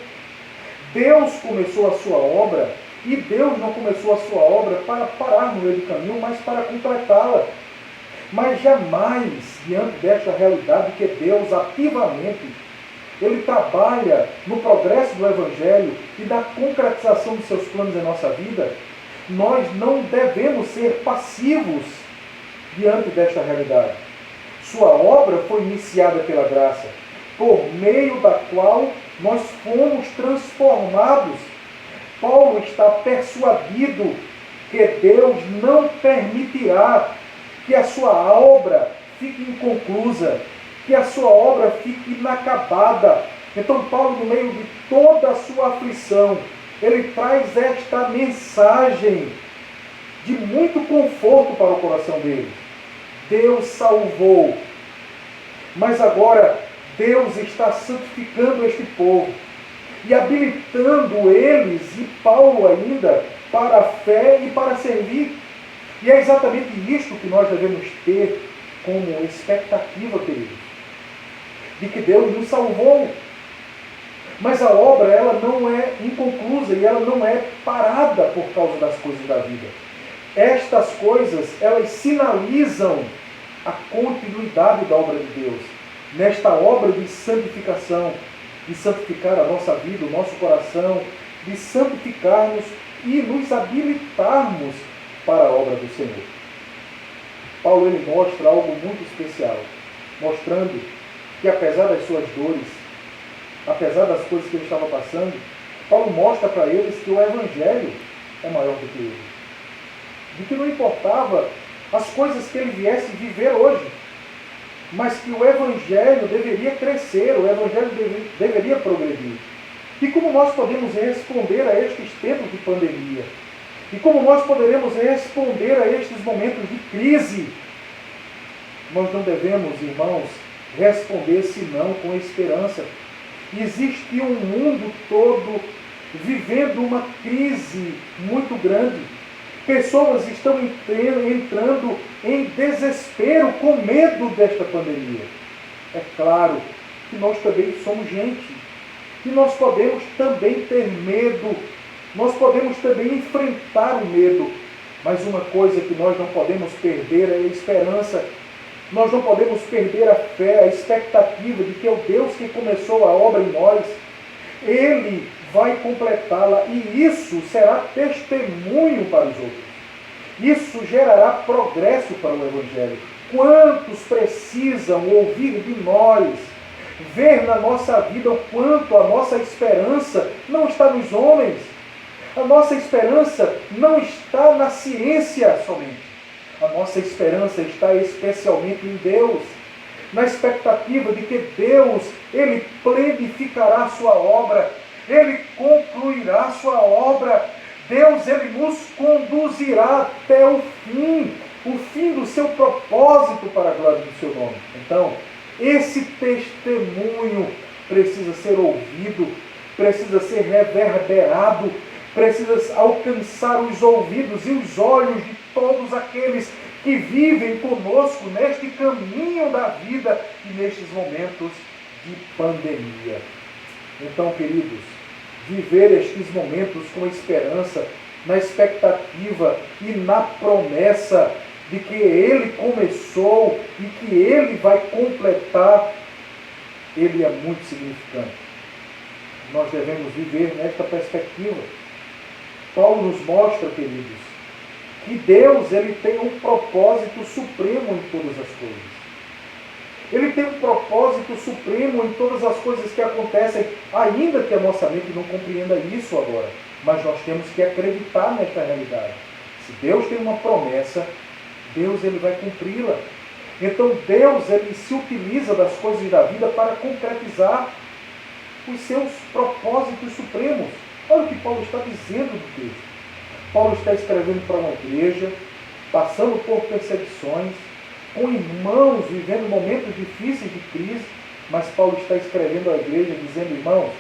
Deus começou a sua obra e Deus não começou a sua obra para parar no meio do caminho, mas para completá-la. Mas jamais, diante desta realidade que Deus ativamente, Ele trabalha no progresso do Evangelho e da concretização dos seus planos em nossa vida, nós não devemos ser passivos diante desta realidade. Sua obra foi iniciada pela graça, por meio da qual nós fomos transformados. Paulo está persuadido que Deus não permitirá que a sua obra fique inconclusa, que a sua obra fique inacabada. Então Paulo, no meio de toda a sua aflição, ele traz esta mensagem de muito conforto para o coração dele. Deus salvou, mas agora Deus está santificando este povo e habilitando eles e Paulo ainda para a fé e para servir. E é exatamente isto que nós devemos ter como expectativa, queridos, de que Deus nos salvou. Mas a obra, ela não é inconclusa e ela não é parada por causa das coisas da vida. Estas coisas, elas sinalizam a continuidade da obra de Deus. Nesta obra de santificação, de santificar a nossa vida, o nosso coração, de santificarmos e nos habilitarmos para a obra do Senhor. Paulo, ele mostra algo muito especial, mostrando que apesar das suas dores, apesar das coisas que ele estava passando, Paulo mostra para eles que o Evangelho é maior do que ele. De que não importava as coisas que ele viesse viver hoje, mas que o Evangelho deveria crescer, o Evangelho deveria progredir. E como nós podemos responder a estes tempos de pandemia? E como nós poderemos responder a estes momentos de crise? Nós não devemos, irmãos, responder senão com esperança. Existe um mundo todo vivendo uma crise muito grande. Pessoas estão entrando em desespero com medo desta pandemia. É claro que nós também somos gente. E nós podemos também ter medo. Nós podemos também enfrentar o medo. Mas uma coisa que nós não podemos perder é a esperança. Nós não podemos perder a fé, a expectativa de que o Deus que começou a obra em nós, Ele vai completá-la, e isso será testemunho para os outros. Isso gerará progresso para o Evangelho. Quantos precisam ouvir de nós, ver na nossa vida o quanto a nossa esperança não está nos homens, a nossa esperança não está na ciência somente. A nossa esperança está especialmente em Deus, na expectativa de que Deus, Ele plenificará a sua obra, Ele concluirá a sua obra, Deus, Ele nos conduzirá até o fim do seu propósito para a glória do seu nome. Então, esse testemunho precisa ser ouvido, precisa ser reverberado, precisa alcançar os ouvidos e os olhos de todos aqueles que vivem conosco neste caminho da vida e nestes momentos de pandemia. Então, queridos, viver estes momentos com esperança, na expectativa e na promessa de que Ele começou e que Ele vai completar, Ele é muito significante. Nós devemos viver nesta perspectiva. Paulo nos mostra, queridos, que Deus, Ele tem um propósito supremo em todas as coisas. Ele tem um propósito supremo em todas as coisas que acontecem, ainda que a nossa mente não compreenda isso agora. Mas nós temos que acreditar nesta realidade. Se Deus tem uma promessa, Deus, Ele vai cumpri-la. Então Deus, Ele se utiliza das coisas da vida para concretizar os seus propósitos supremos. Olha o que Paulo está dizendo do texto. Paulo está escrevendo para uma igreja, passando por perseguições, com irmãos vivendo momentos difíceis de crise, mas Paulo está escrevendo à igreja dizendo: irmãos,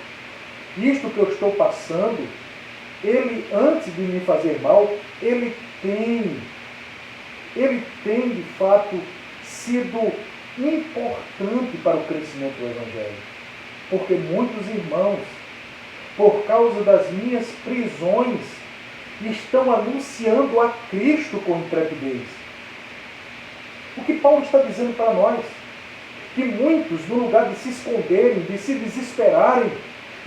isto que eu estou passando, ele, antes de me fazer mal, ele tem de fato sido importante para o crescimento do Evangelho. Porque muitos irmãos, por causa das minhas prisões, estão anunciando a Cristo com intrepidez. O que Paulo está dizendo para nós? Que muitos, no lugar de se esconderem, de se desesperarem,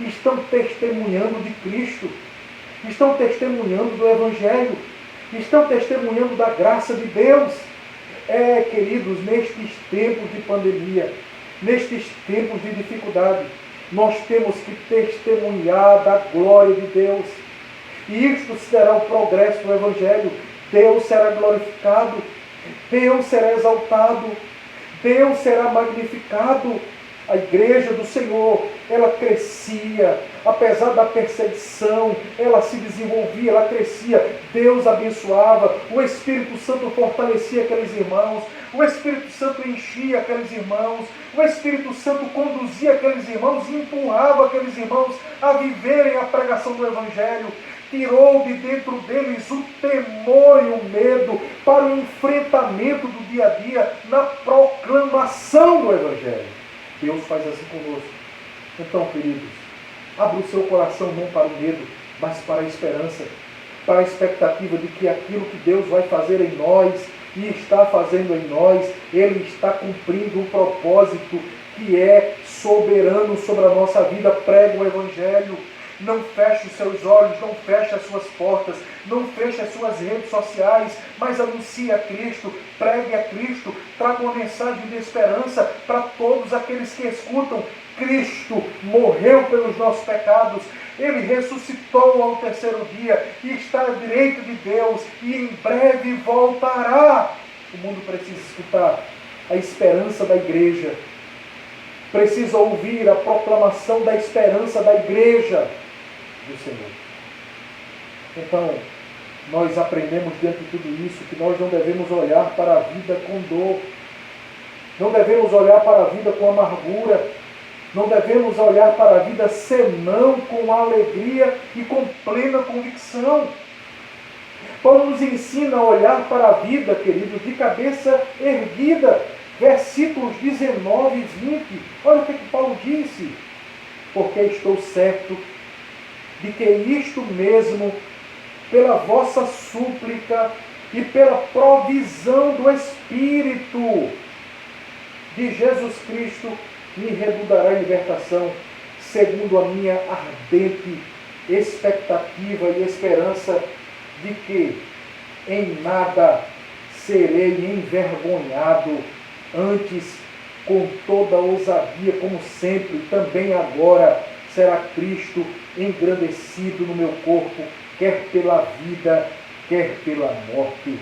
estão testemunhando de Cristo, estão testemunhando do Evangelho, estão testemunhando da graça de Deus. Queridos, nestes tempos de pandemia, nestes tempos de dificuldade, nós temos que testemunhar da glória de Deus. E isto será o progresso do Evangelho. Deus será glorificado, Deus será exaltado, Deus será magnificado. A igreja do Senhor, ela crescia, apesar da perseguição, ela se desenvolvia, ela crescia. Deus abençoava, o Espírito Santo fortalecia aqueles irmãos, o Espírito Santo enchia aqueles irmãos, o Espírito Santo conduzia aqueles irmãos e empurrava aqueles irmãos a viverem a pregação do Evangelho. Tirou de dentro deles o temor e o medo para o enfrentamento do dia a dia na proclamação do Evangelho. Deus faz assim conosco. Então, queridos, abra o seu coração não para o medo, mas para a esperança, para a expectativa de que aquilo que Deus vai fazer em nós e está fazendo em nós, Ele está cumprindo um propósito que é soberano sobre a nossa vida. Prega o Evangelho. Não feche os seus olhos, não feche as suas portas, não feche as suas redes sociais, mas anuncie a Cristo, pregue a Cristo, traga uma mensagem de esperança para todos aqueles que escutam. Cristo morreu pelos nossos pecados, Ele ressuscitou ao terceiro dia e está à direita de Deus e em breve voltará. O mundo precisa escutar a esperança da igreja, precisa ouvir a proclamação da esperança da igreja do Senhor. Então, nós aprendemos diante de tudo isso que nós não devemos olhar para a vida com dor, não devemos olhar para a vida com amargura, não devemos olhar para a vida senão com alegria e com plena convicção. Paulo nos ensina a olhar para a vida, queridos, de cabeça erguida. Versículos 19 e 20. Olha o que Paulo disse. Porque estou certo de que isto mesmo, pela vossa súplica e pela provisão do Espírito de Jesus Cristo, me redundará em libertação, segundo a minha ardente expectativa e esperança de que em nada serei envergonhado, antes, com toda ousadia, como sempre, também agora, será Cristo engrandecido no meu corpo, quer pela vida, quer pela morte.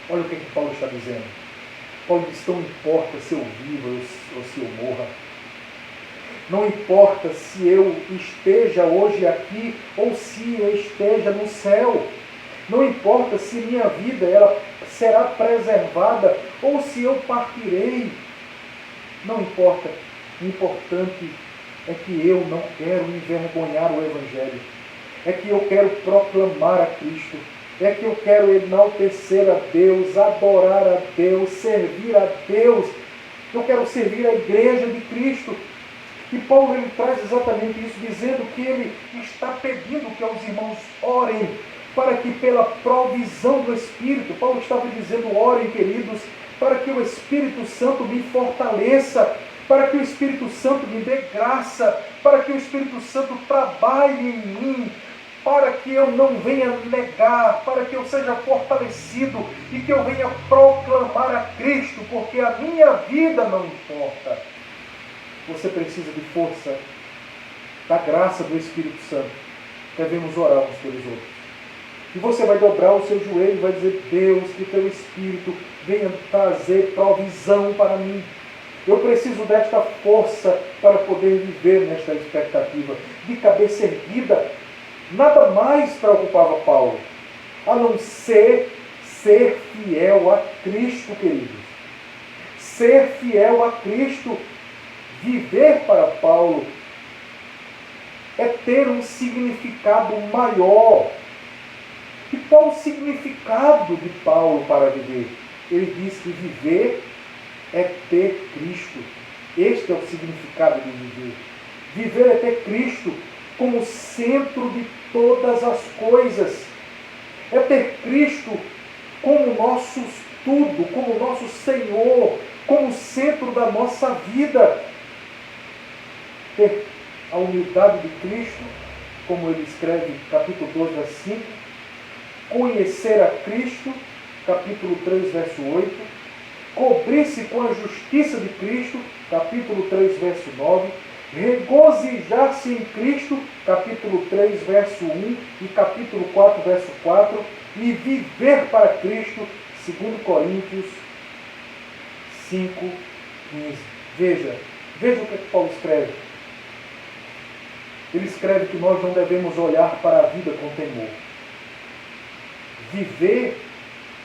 Olha o que Paulo está dizendo. Paulo diz, não importa se eu viva ou se eu morra. Não importa se eu esteja hoje aqui ou se eu esteja no céu. Não importa se minha vida ela será preservada ou se eu partirei. Não importa. O importante é que eu não quero envergonhar o Evangelho. É que eu quero proclamar a Cristo. É que eu quero enaltecer a Deus, adorar a Deus, servir a Deus. Eu quero servir a igreja de Cristo. E Paulo ele traz exatamente isso, dizendo que ele está pedindo que os irmãos orem para que pela provisão do Espírito, Paulo estava dizendo, orem, queridos, para que o Espírito Santo me fortaleça, para que o Espírito Santo me dê graça, para que o Espírito Santo trabalhe em mim, para que eu não venha negar, para que eu seja fortalecido e que eu venha proclamar a Cristo, porque a minha vida não importa. Você precisa de força, da graça do Espírito Santo. Devemos orar uns pelos outros. E você vai dobrar o seu joelho e vai dizer, Deus, que teu Espírito venha trazer provisão para mim. Eu preciso desta força para poder viver nesta expectativa. De cabeça erguida, nada mais preocupava Paulo, a não ser fiel a Cristo, queridos. Ser fiel a Cristo. Viver para Paulo é ter um significado maior. E qual o significado de Paulo para viver? Ele diz que viver é ter Cristo. Este é o significado de viver. Viver é ter Cristo como centro de todas as coisas. É ter Cristo como nosso tudo, como nosso Senhor, como centro da nossa vida. Ter a humildade de Cristo, como ele escreve capítulo 2, verso 5. Conhecer a Cristo, capítulo 3, verso 8. Cobrir-se com a justiça de Cristo, capítulo 3, verso 9. Regozijar-se em Cristo, capítulo 3, verso 1 e capítulo 4, verso 4. E viver para Cristo, 2 Coríntios 5, 15. Veja o que Paulo escreve. Ele escreve que nós não devemos olhar para a vida com temor. Viver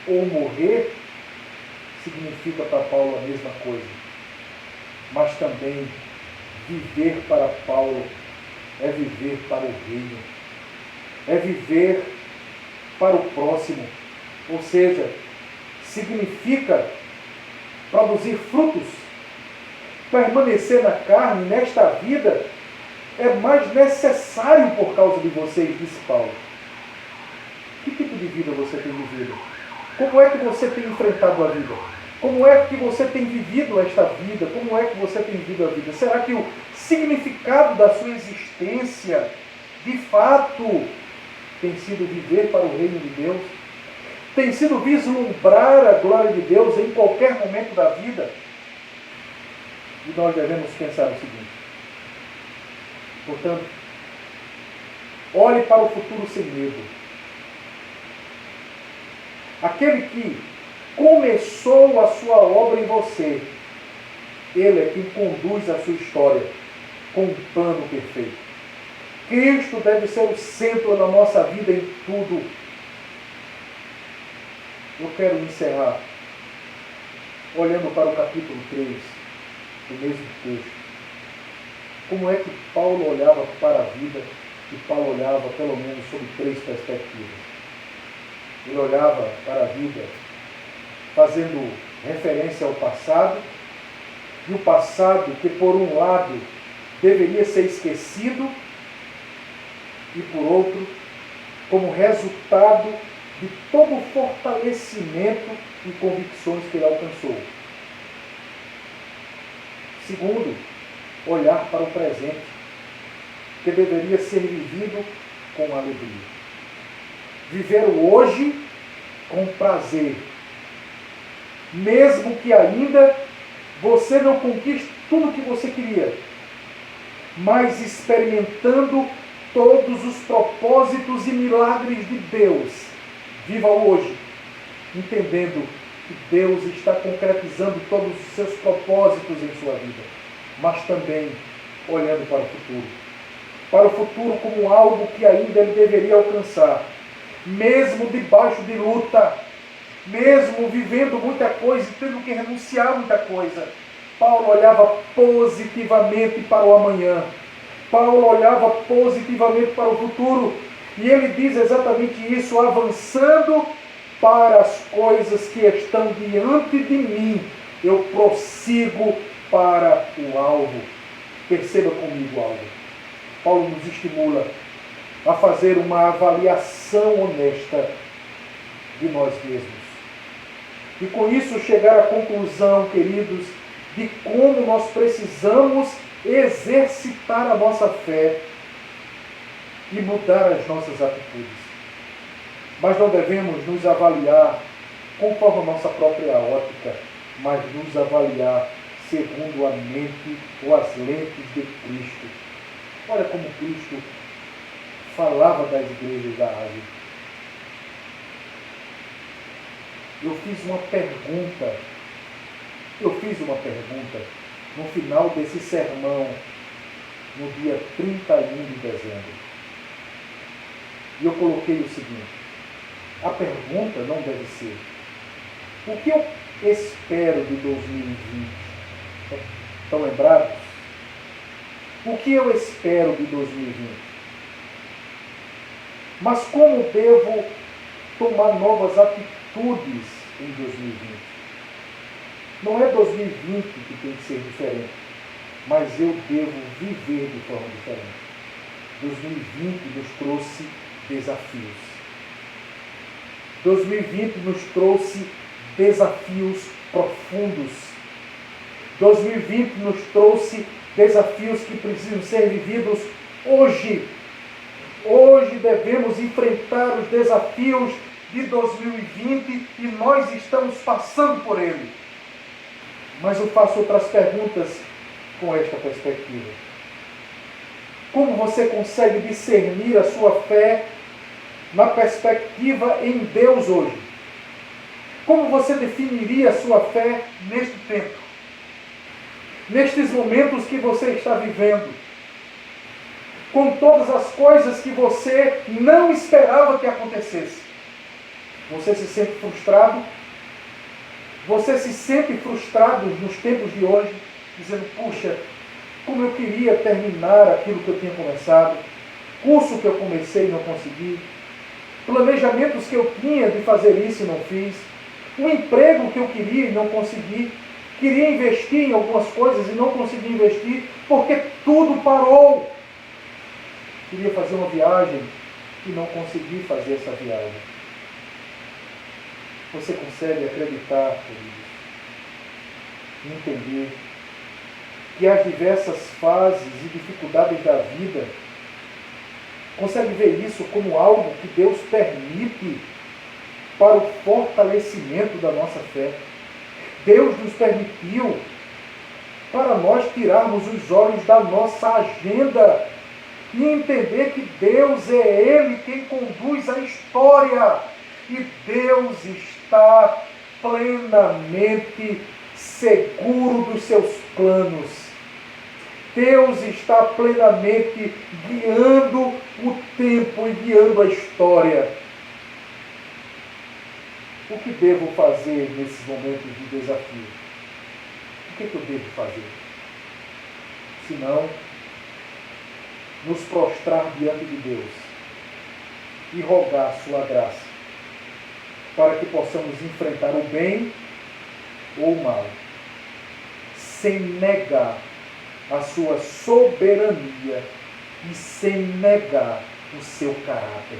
ou morrer significa para Paulo a mesma coisa. Mas também viver para Paulo é viver para o reino. É viver para o próximo. Ou seja, significa produzir frutos. Permanecer na carne, nesta vida, é mais necessário por causa de vocês, disse Paulo. Que tipo de vida você tem vivido? Como é que você tem enfrentado a vida? Como é que você tem vivido esta vida? Como é que você tem vivido a vida? Será que o significado da sua existência, de fato, tem sido viver para o reino de Deus? Tem sido vislumbrar a glória de Deus em qualquer momento da vida? E nós devemos pensar o seguinte: portanto, olhe para o futuro sem medo. Aquele que começou a sua obra em você, Ele é quem conduz a sua história com um plano perfeito. Cristo deve ser o centro da nossa vida em tudo. Eu quero encerrar olhando para o capítulo 3 do mesmo texto. Como é que Paulo olhava para a vida? E Paulo olhava pelo menos sob 3 perspectivas. Ele olhava para a vida fazendo referência ao passado, e o passado que, por um lado, deveria ser esquecido, e, por outro, como resultado de todo o fortalecimento e convicções que ele alcançou. Segundo, olhar para o presente, que deveria ser vivido com alegria. Viver o hoje com prazer, mesmo que ainda você não conquiste tudo o que você queria, mas experimentando todos os propósitos e milagres de Deus. Viva hoje, entendendo que Deus está concretizando todos os seus propósitos em sua vida, mas também olhando para o futuro. Para o futuro como algo que ainda ele deveria alcançar, mesmo debaixo de luta, mesmo vivendo muita coisa e tendo que renunciar a muita coisa. Paulo olhava positivamente para o amanhã. Paulo olhava positivamente para o futuro. E ele diz exatamente isso: avançando para as coisas que estão diante de mim, eu prossigo para o alvo. Perceba comigo algo. Paulo nos estimula a fazer uma avaliação honesta de nós mesmos. E com isso chegar à conclusão, queridos, de como nós precisamos exercitar a nossa fé e mudar as nossas atitudes. Mas não devemos nos avaliar conforme a nossa própria ótica, mas nos avaliar segundo a mente ou as lentes de Cristo. Olha como Cristo falava das igrejas da Ásia. Eu fiz uma pergunta no final desse sermão, no dia 31 de dezembro. E eu coloquei o seguinte: a pergunta não deve ser: o que eu espero de 2020? Estão lembrados? O que eu espero de 2020? Mas como devo tomar novas atitudes em 2020? Não é 2020 que tem que ser diferente, mas eu devo viver de forma diferente. 2020 nos trouxe desafios. 2020 nos trouxe desafios profundos. 2020 nos trouxe desafios que precisam ser vividos hoje. Hoje devemos enfrentar os desafios de 2020 e nós estamos passando por ele. Mas eu faço outras perguntas com esta perspectiva. Como você consegue discernir a sua fé na perspectiva em Deus hoje? Como você definiria a sua fé neste tempo? Nestes momentos que você está vivendo? Com todas as coisas que você não esperava que acontecesse. Você se sente frustrado? Você se sente frustrado nos tempos de hoje, dizendo: puxa, como eu queria terminar aquilo que eu tinha começado, curso que eu comecei e não consegui, planejamentos que eu tinha de fazer isso e não fiz, um emprego que eu queria e não consegui, queria investir em algumas coisas e não consegui investir, porque tudo parou. Queria fazer uma viagem e não consegui fazer essa viagem. Você consegue acreditar, queridos, entender que as diversas fases e dificuldades da vida, consegue ver isso como algo que Deus permite para o fortalecimento da nossa fé. Deus nos permitiu para nós tirarmos os olhos da nossa agenda e entender que Deus é Ele quem conduz a história. E Deus está plenamente seguro dos seus planos. Deus está plenamente guiando o tempo e guiando a história. O que devo fazer nesses momentos de desafio? O que eu devo fazer? Se não, nos prostrar diante de Deus e rogar sua graça, para que possamos enfrentar o bem ou o mal, sem negar a sua soberania e sem negar o seu caráter,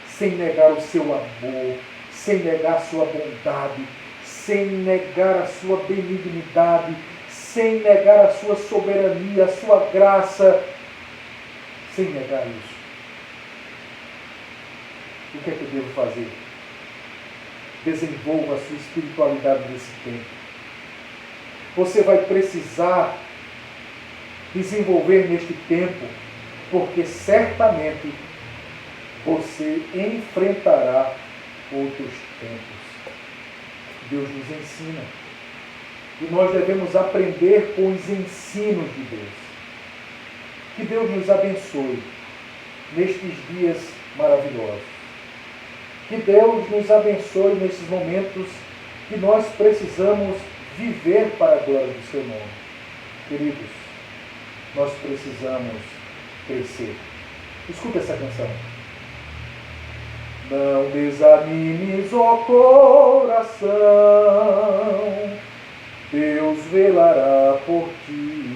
sem negar o seu amor, sem negar a sua bondade, sem negar a sua benignidade, sem negar a sua soberania, a sua graça, sem negar isso. O que é que eu devo fazer? Desenvolva a sua espiritualidade nesse tempo. Você vai precisar desenvolver neste tempo, porque certamente você enfrentará outros tempos. Deus nos ensina. E nós devemos aprender com os ensinos de Deus. Que Deus nos abençoe nestes dias maravilhosos. Que Deus nos abençoe nesses momentos que nós precisamos viver para a glória do seu nome. Queridos, nós precisamos crescer. Escuta essa canção. Não desanimes, ó coração, Deus velará por ti.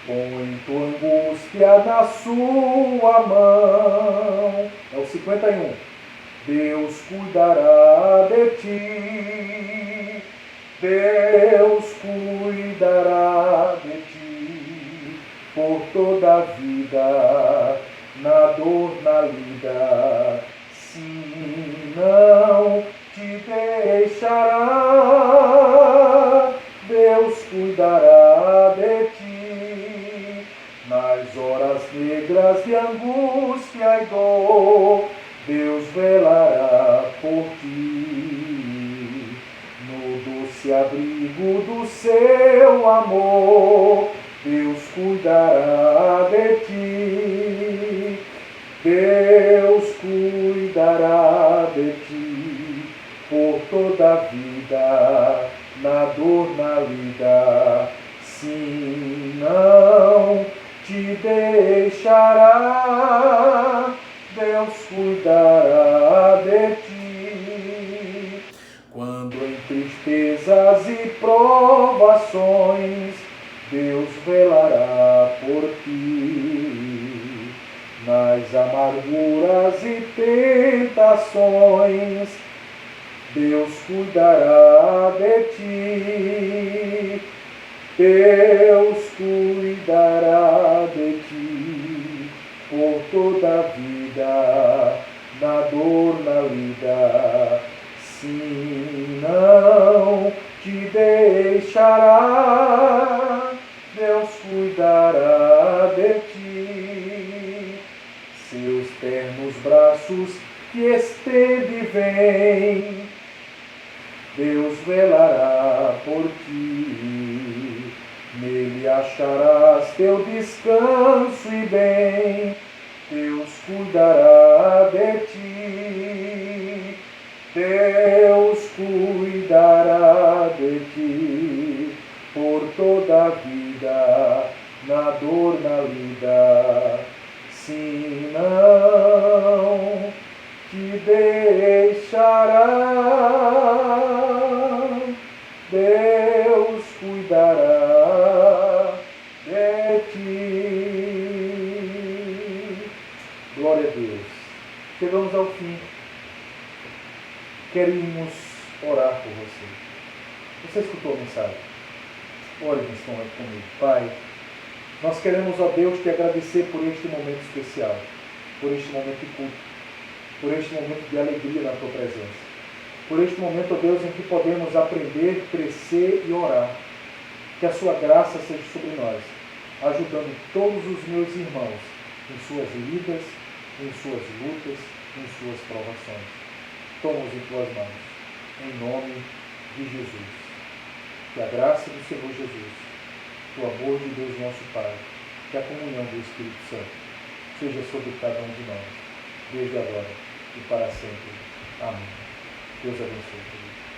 Põe tua angústia na sua mão. É o 51. Deus cuidará de ti. Deus cuidará de ti por toda a vida, na dor, na lida, sim, não te deixará. Deus cuidará de ti nas horas negras de angústia e dor. Deus velará por ti no doce abrigo do seu amor. Deus cuidará de ti. Deus cuidará de ti por toda a vida, na dor, na lida, sim, não te deixará. Deus cuidará de ti. Quando em tristezas e provações, Deus velará por ti. Nas amarguras e tentações, Deus cuidará de ti. Deus cuidará de ti por toda a vida, na dor, na lida, sim, não te deixará. Deus cuidará de ti. Seus ternos braços que estende vem, Deus velará por ti. Nele acharás teu descanso e bem. Deus cuidará de ti. Deus cuidará de ti por toda a vida, na dor, na lida, sim, não te deixará. Deus cuidará de ti. Glória a Deus. Chegamos ao fim. Queremos orar por você. Você escutou a mensagem? Ore nesse momento comigo. Pai, nós queremos, ó Deus, te agradecer por este momento especial, por este momento de culto, por este momento de alegria na tua presença, por este momento, ó Deus, em que podemos aprender, crescer e orar. Que a sua graça seja sobre nós, ajudando todos os meus irmãos em suas lidas, em suas lutas, em suas provações. Toma-os em tuas mãos, em nome de Jesus. Que a graça do Senhor Jesus, que o amor de Deus nosso Pai, que a comunhão do Espírito Santo seja sobre cada um de nós, desde agora e para sempre. Amém. Deus abençoe.